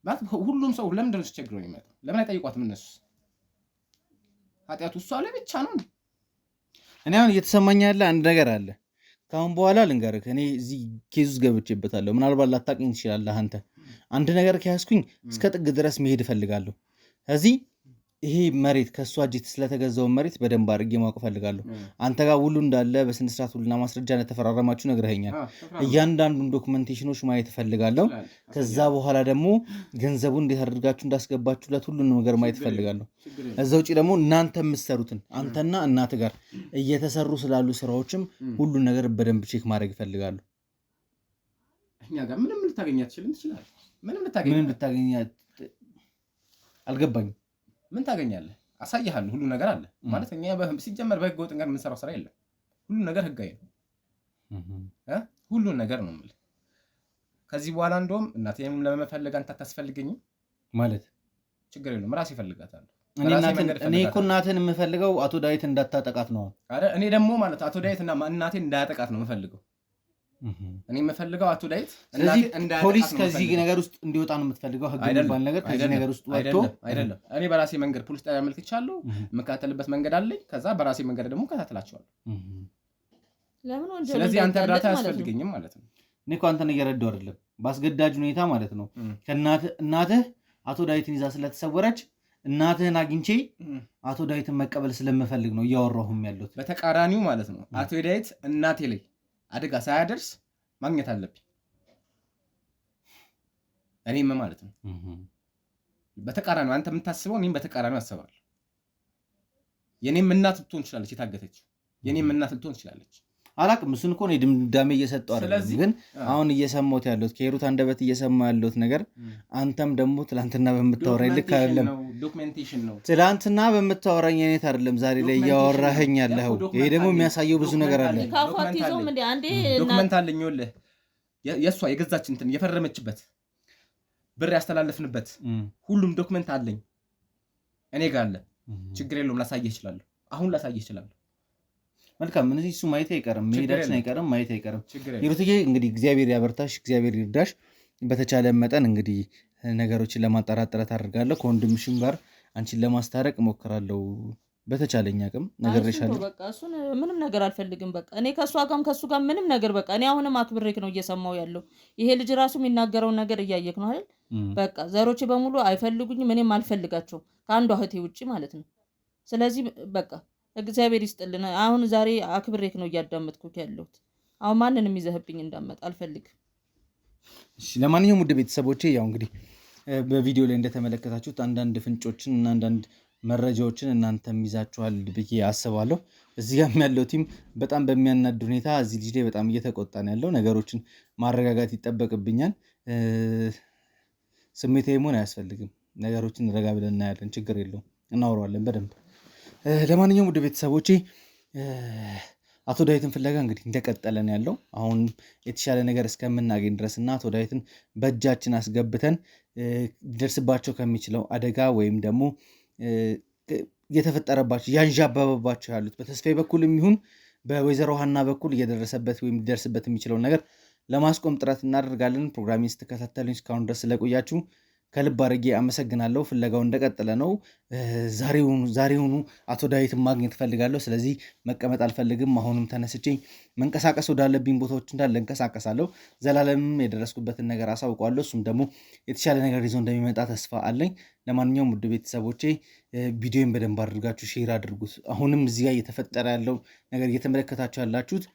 ማለት ሁሉም ሰው ለምንድን ነው ሲቸግረው ይመጣል? ለምን አይጠይቋትም እነሱ? ኃጢያቱ እሷ ላይ ብቻ ነው። እኔ አሁን እየተሰማኝ ያለ አንድ ነገር አለ። ካሁን በኋላ ልንገርህ፣ እኔ እዚህ ኬዝ ውስጥ ገብቼበታለሁ። ምናልባት ላታውቅኝ ትችላለህ አንተ። አንድ ነገር ከያዝኩኝ እስከ ጥግ ድረስ መሄድ እፈልጋለሁ። እዚህ ይሄ መሬት ከእሷ እጅ ስለተገዛውን መሬት በደንብ አድርጌ ማወቅ እፈልጋለሁ። አንተ ጋር ውሉ እንዳለ በስነስርዓት ውልና ማስረጃ እንደተፈራረማችሁ ነግረኸኛል። እያንዳንዱን ዶክመንቴሽኖች ማየት እፈልጋለሁ። ከዛ በኋላ ደግሞ ገንዘቡን እንዴት አድርጋችሁ እንዳስገባችሁለት ሁሉንም ነገር ማየት እፈልጋለሁ። እዛ ውጭ ደግሞ እናንተ የምትሰሩትን አንተና እናት ጋር እየተሰሩ ስላሉ ስራዎችም ሁሉን ነገር በደንብ ቼክ ማድረግ እፈልጋለሁ። እኛ ጋር ምንም ልታገኛት ትችላለህ። ምንም ልታገኛት አልገባኝም። ምን ታገኛለህ? አሳይሃለሁ። ሁሉ ነገር አለ ማለት እኛ ሲጀመር በህገ ወጥ ነገር የምንሰራው ስራ የለም። ሁሉ ነገር ህጋዊ ነው። ሁሉ ነገር ነው የምልህ። ከዚህ በኋላ እንደውም እናቴንም ለመፈለግ አንተ አታስፈልገኝም ማለት ችግር የለውም። ራሴ እፈልጋታለሁ። እኔ እኮ እናቴን የምፈልገው አቶ ዳዊት እንዳታጠቃት ነው። አረ እኔ ደግሞ ማለት አቶ ዳዊት እና እናቴን እንዳያጠቃት ነው የምፈልገው። እኔ የምፈልገው አቶ ዳዊት እናቴ እንዳያጠቃት። ፖሊስ ከዚህ ነገር ውስጥ እንዲወጣ ነው የምትፈልገው? ህግ የሚባል ነገር ከዚህ ነገር ውስጥ ወጥቶ አይደለም። እኔ በራሴ መንገድ ፖሊስ ጣቢያ አመልክቻለሁ። የምከታተልበት መንገድ አለኝ። ከዛ በራሴ መንገድ ደግሞ እከታተላቸዋለሁ። ስለዚህ አንተ እርዳታ አያስፈልገኝም ማለት ነው። እኔ እኮ አንተን እየረዳሁ አይደለም፣ በአስገዳጅ ሁኔታ ማለት ነው። እናትህ አቶ ዳዊትን ይዛ ስለተሰወረች እናትህን አግኝቼ አቶ ዳዊትን መቀበል ስለምፈልግ ነው እያወራሁም ያለሁት። በተቃራኒው ማለት ነው። አቶ ዳዊት እናቴ ላይ አደጋ ሳያደርስ ማግኘት አለብኝ እኔም ማለት ነው። በተቃራኒው አንተ የምታስበው እኔም በተቃራኒው አስባለሁ። የኔም እናት ልትሆን ትችላለች የታገተችው፣ የኔም እናት ልትሆን ትችላለች። አላቅም። እሱን እኮ ነው ድምዳሜ እየሰጠው አይደለም። ግን አሁን እየሰማሁት ያለሁት ከሄሩት አንደበት እየሰማሁ ያለሁት ነገር አንተም ደግሞ ትላንትና በምታወራኝ ልክ አይደለም። ዶክመንቴሽን ነው። ትላንትና በምታወራኝ አይነት አይደለም ዛሬ ላይ እያወራኸኝ ያለኸው። ይሄ ደግሞ የሚያሳየው ብዙ ነገር አለ። ዶክመንት አለኝ። ይኸውልህ የእሷ የገዛች እንትን የፈረመችበት ብር ያስተላለፍንበት ሁሉም ዶክመንት አለኝ እኔ ጋር አለ። ችግር የለውም። ላሳየህ እችላለሁ። አሁን ላሳየህ እችላለሁ። መልካም። እነዚህ እሱ ማየት አይቀርም፣ መሄዳችን አይቀርም፣ ማየት አይቀርም። ሂሩትዬ እንግዲህ እግዚአብሔር ያበርታሽ፣ እግዚአብሔር ይርዳሽ። በተቻለ መጠን እንግዲህ ነገሮችን ለማጣራት ጥረት አድርጋለሁ። ከወንድምሽም ጋር አንቺን ለማስታረቅ እሞክራለሁ በተቻለኝ አቅም። ነግሬሻለሁ። በቃ እሱን ምንም ነገር አልፈልግም። በቃ እኔ ከሱ ጋር ምንም ነገር በቃ እኔ አሁንም አክብሬክ ነው እየሰማው ያለው። ይሄ ልጅ ራሱ የሚናገረውን ነገር እያየክ ነው አይደል? በቃ ዘሮቼ በሙሉ አይፈልጉኝም፣ እኔም አልፈልጋቸውም ከአንዷ እህቴ ውጪ ማለት ነው። ስለዚህ በቃ እግዚአብሔር ይስጥልን። አሁን ዛሬ አክብሬክ ነው እያዳመጥኩት ያለሁት። አሁን ማንንም ይዘህብኝ እንዳመጣ አልፈልግም። እሺ፣ ለማንኛውም ውድ ቤተሰቦቼ ያው እንግዲህ በቪዲዮ ላይ እንደተመለከታችሁት አንዳንድ ፍንጮችን እና አንዳንድ መረጃዎችን እናንተም ይዛችኋል ብዬ አስባለሁ። እዚህ ጋር ያለው ቲም በጣም በሚያናድ ሁኔታ እዚህ ልጅ ላይ በጣም እየተቆጣ ነው ያለው። ነገሮችን ማረጋጋት ይጠበቅብኛል። ስሜታዊ መሆን አያስፈልግም። ነገሮችን ረጋ ብለን እናያለን። ችግር የለውም፣ እናወራዋለን በደንብ። ለማንኛውም ውድ ቤተሰቦቼ አቶ ዳዊትን ፍለጋ እንግዲህ እንደቀጠለ ነው ያለው። አሁን የተሻለ ነገር እስከምናገኝ ድረስ እና አቶ ዳዊትን በእጃችን አስገብተን ሊደርስባቸው ከሚችለው አደጋ ወይም ደግሞ እየተፈጠረባቸው ያንዣበበባቸው ያሉት በተስፋዬ በኩል የሚሆን በወይዘሮ ሀና በኩል እየደረሰበት ወይም ሊደርስበት የሚችለውን ነገር ለማስቆም ጥረት እናደርጋለን። ፕሮግራሜን ስትከታተሉኝ እስካሁን ድረስ ስለቆያችሁ ከልብ አድርጌ አመሰግናለሁ። ፍለጋው እንደቀጠለ ነው። ዛሬውኑ አቶ ዳዊትን ማግኘት እፈልጋለሁ። ስለዚህ መቀመጥ አልፈልግም። አሁንም ተነስቼ መንቀሳቀስ ወዳለብኝ ቦታዎች እንዳለ እንቀሳቀሳለሁ። ዘላለምም የደረስኩበትን ነገር አሳውቀዋለሁ። እሱም ደግሞ የተሻለ ነገር ይዞ እንደሚመጣ ተስፋ አለኝ። ለማንኛውም ውድ ቤተሰቦቼ ቪዲዮን በደንብ አድርጋችሁ ሼር አድርጉት። አሁንም እዚህ ጋር እየተፈጠረ ያለው ነገር እየተመለከታችሁ ያላችሁት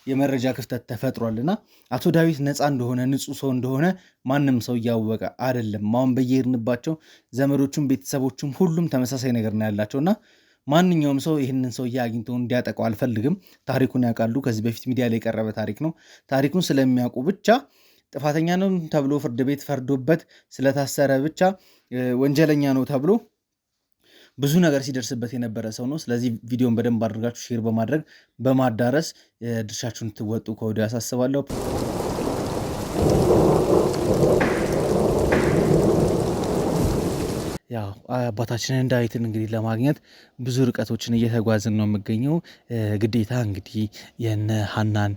የመረጃ ክፍተት ተፈጥሯልና አቶ ዳዊት ነፃ እንደሆነ ንጹህ ሰው እንደሆነ ማንም ሰው እያወቀ አይደለም። አሁን በየሄድንባቸው ዘመዶቹም ቤተሰቦቹም ሁሉም ተመሳሳይ ነገር ነው ያላቸውና ማንኛውም ሰው ይህንን ሰውዬ አግኝቶ እንዲያጠቀው አልፈልግም። ታሪኩን ያውቃሉ። ከዚህ በፊት ሚዲያ ላይ የቀረበ ታሪክ ነው። ታሪኩን ስለሚያውቁ ብቻ ጥፋተኛ ነው ተብሎ ፍርድ ቤት ፈርዶበት ስለታሰረ ብቻ ወንጀለኛ ነው ተብሎ ብዙ ነገር ሲደርስበት የነበረ ሰው ነው። ስለዚህ ቪዲዮን በደንብ አድርጋችሁ ሼር በማድረግ በማዳረስ ድርሻችሁን ትወጡ ከወዲሁ ያሳስባለሁ። ያው አባታችንን ዳዊትን እንግዲህ ለማግኘት ብዙ ርቀቶችን እየተጓዝን ነው የምገኘው። ግዴታ እንግዲህ የነ ሀናን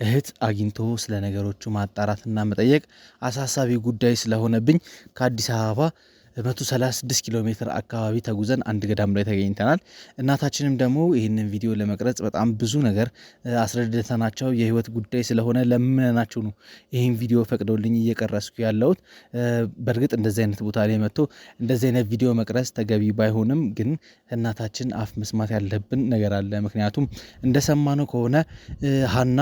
እህት አግኝቶ ስለ ነገሮቹ ማጣራትና መጠየቅ አሳሳቢ ጉዳይ ስለሆነብኝ ከአዲስ አበባ 136 ኪሎ ሜትር አካባቢ ተጉዘን አንድ ገዳም ላይ ተገኝተናል። እናታችንም ደግሞ ይህንን ቪዲዮ ለመቅረጽ በጣም ብዙ ነገር አስረድተናቸው የህይወት ጉዳይ ስለሆነ ለምነናቸው ነው ይህን ቪዲዮ ፈቅደውልኝ እየቀረስኩ ያለሁት። በእርግጥ እንደዚህ አይነት ቦታ ላይ መጥቶ እንደዚህ አይነት ቪዲዮ መቅረጽ ተገቢ ባይሆንም ግን እናታችን አፍ መስማት ያለብን ነገር አለ። ምክንያቱም እንደሰማነው ከሆነ ሀና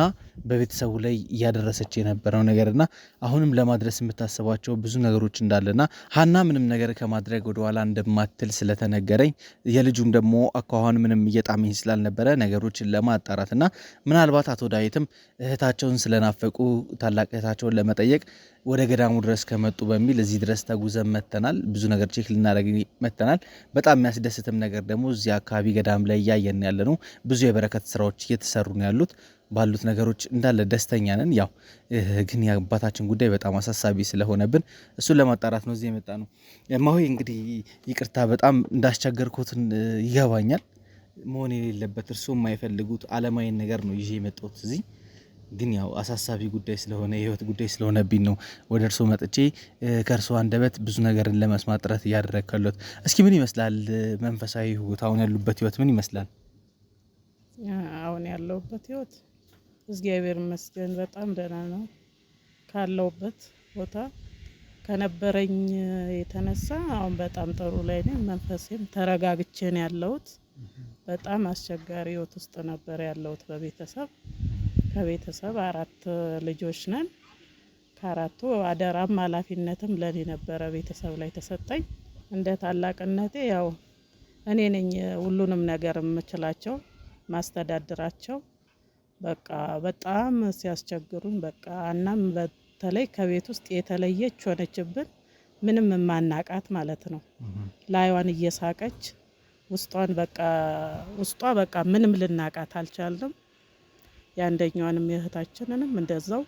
በቤተሰቡ ላይ እያደረሰች የነበረው ነገርና አሁንም ለማድረስ የምታስባቸው ብዙ ነገሮች እንዳለና ሀና ምንም ነገር ከማድረግ ወደኋላ እንደማትል ስለተነገረኝ የልጁም ደግሞ አኳኋን ምንም እየጣመኝ ስላልነበረ ነገሮችን ለማጣራት እና ምናልባት አቶ ዳዊትም እህታቸውን ስለናፈቁ ታላቅ እህታቸውን ለመጠየቅ ወደ ገዳሙ ድረስ ከመጡ በሚል እዚህ ድረስ ተጉዘን መተናል። ብዙ ነገር ቼክ ልናደርግ መተናል። በጣም የሚያስደስትም ነገር ደግሞ እዚህ አካባቢ ገዳም ላይ እያየን ያለ ነው። ብዙ የበረከት ስራዎች እየተሰሩ ነው ያሉት። ባሉት ነገሮች እንዳለ ደስተኛ ነን። ያው ግን የአባታችን ጉዳይ በጣም አሳሳቢ ስለሆነብን እሱን ለማጣራት ነው እዚህ የመጣ ነው። እማሆይ እንግዲህ ይቅርታ በጣም እንዳስቸገርኩት ይገባኛል። መሆን የሌለበት እርስዎ የማይፈልጉት አለማዊ ነገር ነው ይዤ የመጣሁት እዚህ። ግን ያው አሳሳቢ ጉዳይ ስለሆነ የህይወት ጉዳይ ስለሆነብኝ ነው ወደ እርስዎ መጥቼ ከእርስዎ አንደበት ብዙ ነገርን ለመስማት ጥረት እያደረግከለት። እስኪ ምን ይመስላል መንፈሳዊ ህይወት? አሁን ያሉበት ህይወት ምን ይመስላል? አሁን ያለሁበት ህይወት እግዚአብሔር ይመስገን በጣም ደህና ነው። ካለሁበት ቦታ ከነበረኝ የተነሳ አሁን በጣም ጥሩ ላይ ነኝ። መንፈሴም ተረጋግቼ ነው ያለሁት። በጣም አስቸጋሪ ህይወት ውስጥ ነበር ያለሁት። ከቤተሰብ 4 ልጆች ነን። ከ4ቱ አደራም ኃላፊነትም ለኔ ነበረ ቤተሰብ ላይ ተሰጠኝ። እንደ ታላቅነቴ ያው እኔ ነኝ ሁሉንም ነገር የምችላቸው ማስተዳድራቸው። በቃ በጣም ሲያስቸግሩን በቃ እናም በተለይ ከቤት ውስጥ የተለየች ሆነችብን። ምንም ማናቃት ማለት ነው። ላይዋን እየሳቀች ውስጧ በቃ ምንም ልናቃት አልቻልንም። የአንደኛዋንም የእህታችንንም እንደዛው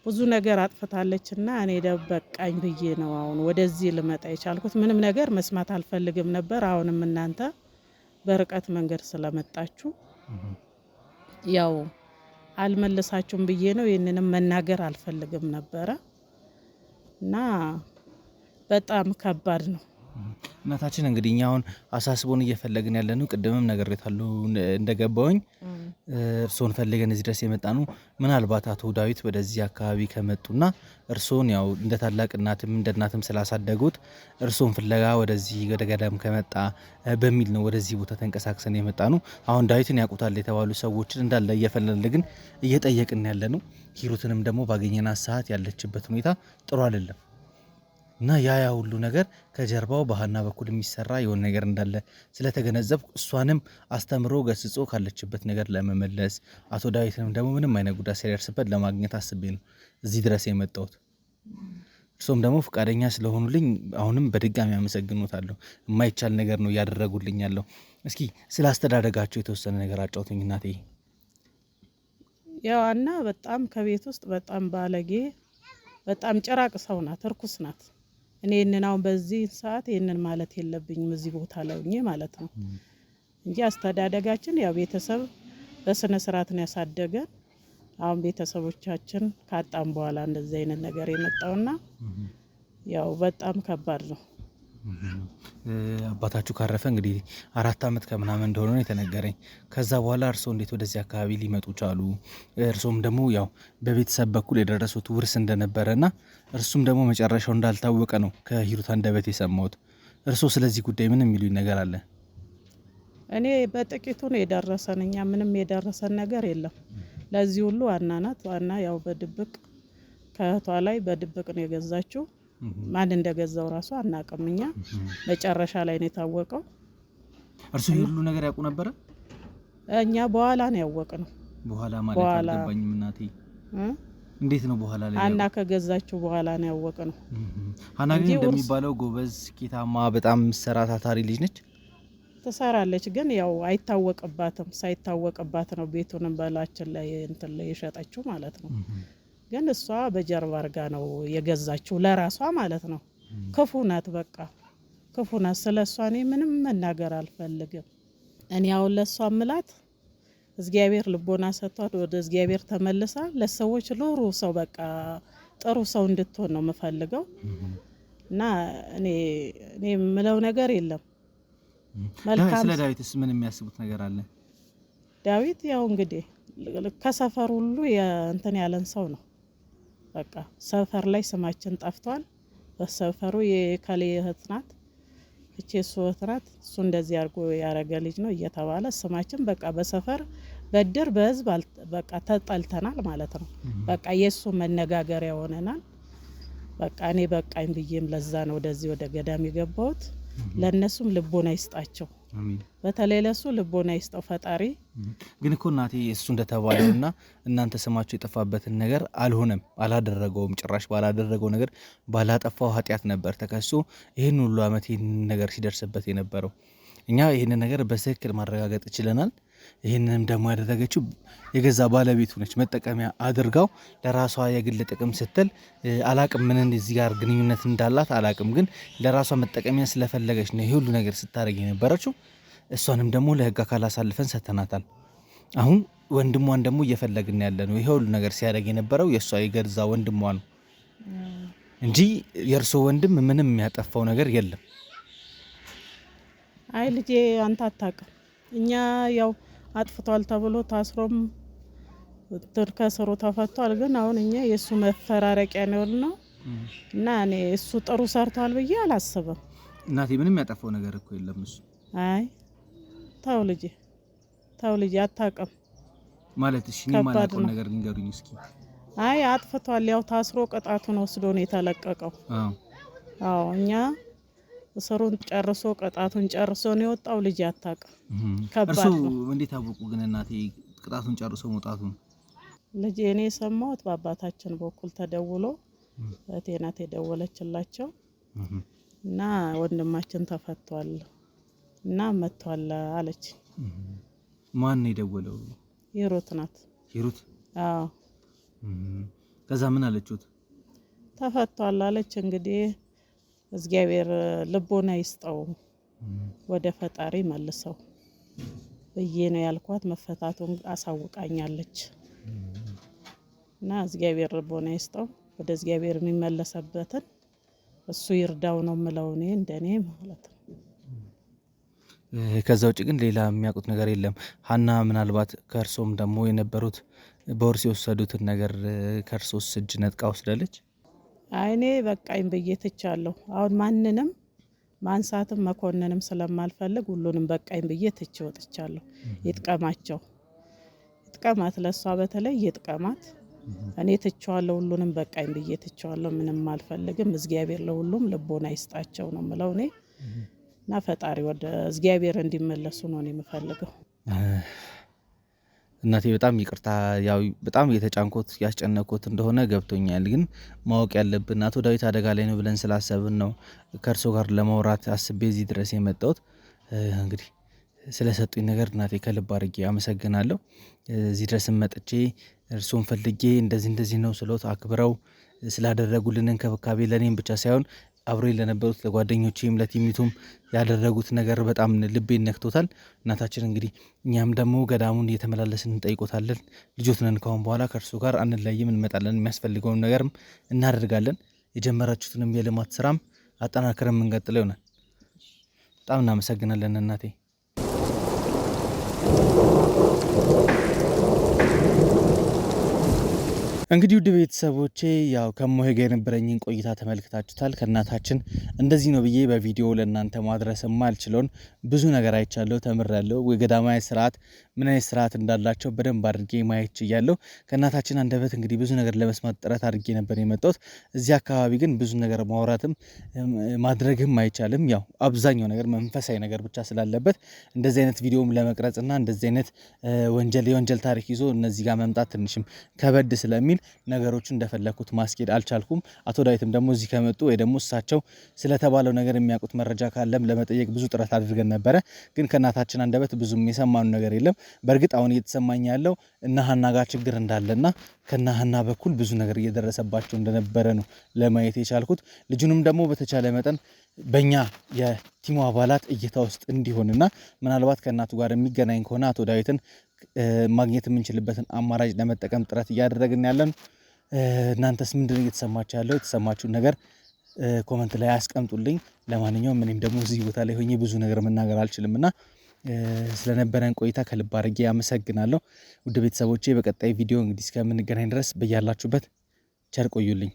ብዙ ነገር አጥፍታለችና እኔ በቃኝ ብዬ ነው አሁን ወደዚህ ልመጣ የቻልኩት። ምንም ነገር መስማት አልፈልግም ነበር። አሁንም እናንተ በርቀት መንገድ ስለመጣችሁ ያው አልመለሳችሁም ብዬ ነው። ይህንንም መናገር አልፈልግም ነበረ እና በጣም ከባድ ነው። እናታችን እንግዲህ እኛ አሁን አሳስቦን እየፈለግን ያለ ነው። ቅድምም ነግሬታለሁ እንደገባውኝ እርስዎን ፈልገን እዚህ ድረስ የመጣ ነው። ምናልባት አቶ ዳዊት ወደዚህ አካባቢ ከመጡና እርስዎን ያው እንደ ታላቅ እናትም እንደ እናትም ስላሳደጉት እርስዎን ፍለጋ ወደዚህ ወደ ገዳም ከመጣ በሚል ነው ወደዚህ ቦታ ተንቀሳቅሰን የመጣ ነው። አሁን ዳዊትን ያውቁታል የተባሉ ሰዎችን እንዳለ እየፈለግን እየጠየቅን ያለ ነው። ሂሩትንም ደግሞ ባገኘናት ሰዓት ያለችበት ሁኔታ ጥሩ አይደለም እና ያ ሁሉ ነገር ከጀርባው በሀና በኩል የሚሰራ የሆነ ነገር እንዳለ ስለተገነዘብኩ እሷንም አስተምሮ ገስጾ ካለችበት ነገር ለመመለስ አቶ ዳዊትንም ደግሞ ምንም አይነት ጉዳት ሳይደርስበት ለማግኘት አስቤ ነው እዚህ ድረስ የመጣሁት። እርሶም ደግሞ ፈቃደኛ ስለሆኑልኝ አሁንም በድጋሚ አመሰግኖታለሁ። የማይቻል ነገር ነው እያደረጉልኝ ያለው። እስኪ ስለ አስተዳደጋቸው የተወሰነ ነገር አጫውቱኝ እናቴ። ያው አና በጣም ከቤት ውስጥ በጣም ባለጌ በጣም ጭራቅ ሰው ናት፣ እርኩስ ናት። እኔ አሁን በዚህ ሰዓት ይሄንን ማለት የለብኝም እዚህ ቦታ ላይ ሆኜ ማለት ነው እንጂ አስተዳደጋችን ያው ቤተሰብ በስነ ስርዓት ነው ያሳደገን። አሁን ቤተሰቦቻችን ካጣም በኋላ እንደዚህ አይነት ነገር የመጣውና ያው በጣም ከባድ ነው። አባታችሁ ካረፈ እንግዲህ 4 ዓመት ከምናምን እንደሆነ ነው የተነገረኝ። ከዛ በኋላ እርስዎ እንዴት ወደዚህ አካባቢ ሊመጡ ቻሉ? እርስዎም ደግሞ ያው በቤተሰብ በኩል የደረሱት ውርስ እንደነበረና እርሱም ደግሞ መጨረሻው እንዳልታወቀ ነው ከሂሩት አንደበት የሰማሁት። እርስዎ ስለዚህ ጉዳይ ምን የሚሉኝ ነገር አለ? እኔ በጥቂቱ ነው የደረሰን። እኛ ምንም የደረሰን ነገር የለም። ለዚህ ሁሉ ዋና ናት። ዋና ያው በድብቅ ከእህቷ ላይ በድብቅ ነው የገዛችው። ማን እንደገዛው ራሱ አናውቅም። እኛ መጨረሻ ላይ ነው የታወቀው። እርሱ ሁሉ ነገር ያውቁ ነበር? እኛ በኋላ ነው ያወቅነው። በኋላ ማለት አልገባኝም እናቴ። እንዴት ነው በኋላ ላይ? አና ከገዛችው በኋላ ነው ያወቅነው። ሀና ግን እንደሚባለው ጎበዝ፣ ስኬታማ፣ በጣም ሰራ ታታሪ ልጅ ነች። ትሰራለች ግን ያው አይታወቅባትም። ሳይታወቅባት ነው ቤቱንም በላችን ላይ እንትን ላይ የሸጠችው ማለት ነው። ግን እሷ በጀርባ አርጋ ነው የገዛችው ለራሷ ማለት ነው። ክፉ ናት፣ በቃ ክፉ ናት። ስለሷ እኔ ምንም መናገር አልፈልግም። እኔ አሁን ለሷ ምላት እግዚአብሔር ልቦና ሰጥቷት ወደ እግዚአብሔር ተመልሳ ለሰዎች ሎሩ ሰው በቃ ጥሩ ሰው እንድትሆን ነው የምፈልገው እና እኔ የምለው ነገር የለም። መልካም። ስለ ዳዊትስ ምን የሚያስቡት ነገር አለ? ዳዊት ያው እንግዲህ ከሰፈር ሁሉ እንትን ያለን ሰው ነው። በቃ ሰፈር ላይ ስማችን ጠፍቷል። በሰፈሩ የካሌ እህት ናት፣ እቺ እሱ እህት ናት፣ እሱ እንደዚህ አድርጎ ያረገ ልጅ ነው እየተባለ ስማችን በቃ በሰፈር በድር በህዝብ በቃ ተጠልተናል ማለት ነው። በቃ የሱ መነጋገሪያ ሆነናል በቃ እኔ በቃኝ ብዬም ለዛ ነው ወደዚህ ወደ ገዳም የገባሁት። ለነሱም ልቦና ይስጣቸው፣ አሜን። በተለይ ለሱ ልቦና ይስጠው ፈጣሪ። ግን እኮ እናቴ እሱ እንደተባለውና እናንተ ስማቸው የጠፋበትን ነገር አልሆነም፣ አላደረገውም። ጭራሽ ባላደረገው ነገር ባላጠፋው ኃጢአት ነበር ተከሶ ይህን ሁሉ ዓመት ይህን ነገር ሲደርስበት የነበረው። እኛ ይህንን ነገር በትክክል ማረጋገጥ ችለናል። ይህንንም ደግሞ ያደረገችው የገዛ ባለቤቱ ነች። መጠቀሚያ አድርጋው ለራሷ የግል ጥቅም ስትል አላቅም፣ ምን እዚህ ጋር ግንኙነት እንዳላት አላቅም። ግን ለራሷ መጠቀሚያ ስለፈለገች ነው ይህ ሁሉ ነገር ስታደርግ የነበረችው። እሷንም ደግሞ ለህግ አካል አሳልፈን ሰተናታል። አሁን ወንድሟን ደግሞ እየፈለግን ያለ ነው። ይሄ ሁሉ ነገር ሲያደርግ የነበረው የእሷ የገዛ ወንድሟ ነው እንጂ የእርሶ ወንድም ምንም የሚያጠፋው ነገር የለም። አይ ልጄ አንተ አታውቅም። እኛ ያው አጥፍቷል ተብሎ ታስሮም ከስሩ ተፈቷል። ግን አሁን እኛ የእሱ መፈራረቂያ ነው እና እኔ እሱ ጥሩ ሰርቷል ብዬ አላስብም። እናቴ ምንም ያጠፋው ነገር እኮ የለም እሱ። አይ ተው ልጄ አታውቅም ማለት እሺ፣ እኔ ማላውቀው ነገር ንገሩኝ እስኪ። አይ አጥፍቷል፣ ያው ታስሮ ቅጣቱን ወስዶ ነው የተለቀቀው። አዎ እኛ እስሩን ጨርሶ ቅጣቱን ጨርሶ ነው የወጣው። ልጅ አታውቅም። ከባድ ነው። እርሱ እንዴት አወቁ ግን እናቴ ቅጣቱን ጨርሶ መውጣቱን? ልጅ እኔ ሰማሁት በአባታችን በኩል ተደውሎ እቴ ናት የደወለችላቸው እና ወንድማችን ተፈቷል እና መጥቷል አለች። ማን ነው የደወለው? ሂሩት ናት። ሂሩት? አዎ። ከዛ ምን አለችሁት? ተፈቷል አለች። እንግዲህ እግዚአብሔር ልቦና ይስጠው፣ ወደ ፈጣሪ መልሰው ብዬ ነው ያልኳት። መፈታቱን አሳውቃኛለች እና እግዚአብሔር ልቦና ይስጠው፣ ወደ እግዚአብሔር የሚመለሰበትን እሱ ይርዳው ነው የምለው እኔ እንደኔ ማለት ነው። ከዛ ውጭ ግን ሌላ የሚያውቁት ነገር የለም። ሀና ምናልባት ከእርሶም ደግሞ የነበሩት በውርስ የወሰዱትን ነገር ከእርሶስ እጅ ነጥቃ ወስዳለች? አይኔ በቃኝ ብዬ ትቻለሁ። አሁን ማንንም ማንሳትም መኮንንም ስለማልፈልግ ሁሉንም በቃኝ ብዬ ትቼ ወጥቻለሁ። ይጥቀማቸው፣ ይጥቀማት፣ ለሷ በተለይ ይጥቀማት። እኔ ትቼዋለሁ፣ ሁሉንም በቃኝ ብዬ ትቼዋለሁ። ምንም አልፈልግም። እግዚአብሔር ለሁሉም ልቦና ይስጣቸው ነው የምለው እኔ እና ፈጣሪ ወደ እግዚአብሔር እንዲመለሱ ነው እኔ የምፈልገው። እናቴ በጣም ይቅርታ፣ ያው በጣም የተጫንኮት ያስጨነኮት እንደሆነ ገብቶኛል። ግን ማወቅ ያለብን አቶ ዳዊት አደጋ ላይ ነው ብለን ስላሰብን ነው ከእርሶ ጋር ለማውራት አስቤ እዚህ ድረስ የመጣሁት። እንግዲህ ስለሰጡኝ ነገር እናቴ ከልብ አድርጌ አመሰግናለሁ። እዚህ ድረስ መጥቼ እርሶን ፈልጌ እንደዚህ ነው ስሎት አክብረው ስላደረጉልን እንክብካቤ ለእኔም ብቻ ሳይሆን አብሮኝ ለነበሩት ለጓደኞቼም ለቲሚቱም ያደረጉት ነገር በጣም ልቤን ነክቶታል። እናታችን እንግዲህ እኛም ደግሞ ገዳሙን እየተመላለስን እንጠይቆታለን። ልጆት ነን፣ ካሁን በኋላ ከእርሱ ጋር አንለይም፣ እንመጣለን፣ የሚያስፈልገውን ነገርም እናደርጋለን። የጀመራችሁትንም የልማት ስራም አጠናክረን የምንቀጥለው ይሆናል። በጣም እናመሰግናለን እናቴ። እንግዲህ ውድ ቤተሰቦቼ ያው ከሞሄ ጋር የነበረኝን ቆይታ ተመልክታችሁታል። ከእናታችን እንደዚህ ነው ብዬ በቪዲዮ ለእናንተ ማድረስ የማልችለውን ብዙ ነገር አይቻለሁ፣ ተምሬያለሁ። የገዳማዊ ስርዓት ምን አይነት ስርዓት እንዳላቸው በደንብ አድርጌ ማየት ችያለሁ። ከእናታችን አንደበት እንግዲህ ብዙ ነገር ለመስማት ጥረት አድርጌ ነበር የመጣሁት። እዚህ አካባቢ ግን ብዙ ነገር ማውራትም ማድረግም አይቻልም። ያው አብዛኛው ነገር መንፈሳዊ ነገር ብቻ ስላለበት እንደዚህ አይነት ቪዲዮም ለመቅረጽና እንደዚህ አይነት የወንጀል ታሪክ ይዞ እነዚህ ጋር መምጣት ትንሽም ከበድ ስለሚል ነገሮችን እንደፈለኩት ማስኬድ አልቻልኩም። አቶ ዳዊትም ደግሞ እዚህ ከመጡ ወይ ደግሞ እሳቸው ስለተባለው ነገር የሚያውቁት መረጃ ካለም ለመጠየቅ ብዙ ጥረት አድርገን ነበረ። ግን ከእናታችን አንደበት ብዙም የሰማኑ ነገር የለም። በእርግጥ አሁን እየተሰማኝ ያለው እነ ሀና ጋር ችግር እንዳለና ከነ ሀና በኩል ብዙ ነገር እየደረሰባቸው እንደነበረ ነው ለማየት የቻልኩት። ልጁንም ደግሞ በተቻለ መጠን በእኛ የቲሙ አባላት እይታ ውስጥ እንዲሆንና ምናልባት ከእናቱ ጋር የሚገናኝ ከሆነ አቶ ዳዊትን ማግኘት የምንችልበትን አማራጭ ለመጠቀም ጥረት እያደረግን ያለን። እናንተስ ምንድነው እየተሰማችሁ ያለው? የተሰማችሁን ነገር ኮመንት ላይ አስቀምጡልኝ። ለማንኛውም እኔም ደግሞ እዚህ ቦታ ላይ ሆኜ ብዙ ነገር መናገር አልችልምና ስለነበረን ቆይታ ከልብ አድርጌ አመሰግናለሁ። ውድ ቤተሰቦቼ በቀጣይ ቪዲዮ እንግዲህ እስከምንገናኝ ድረስ በያላችሁበት ቸር ቆዩልኝ።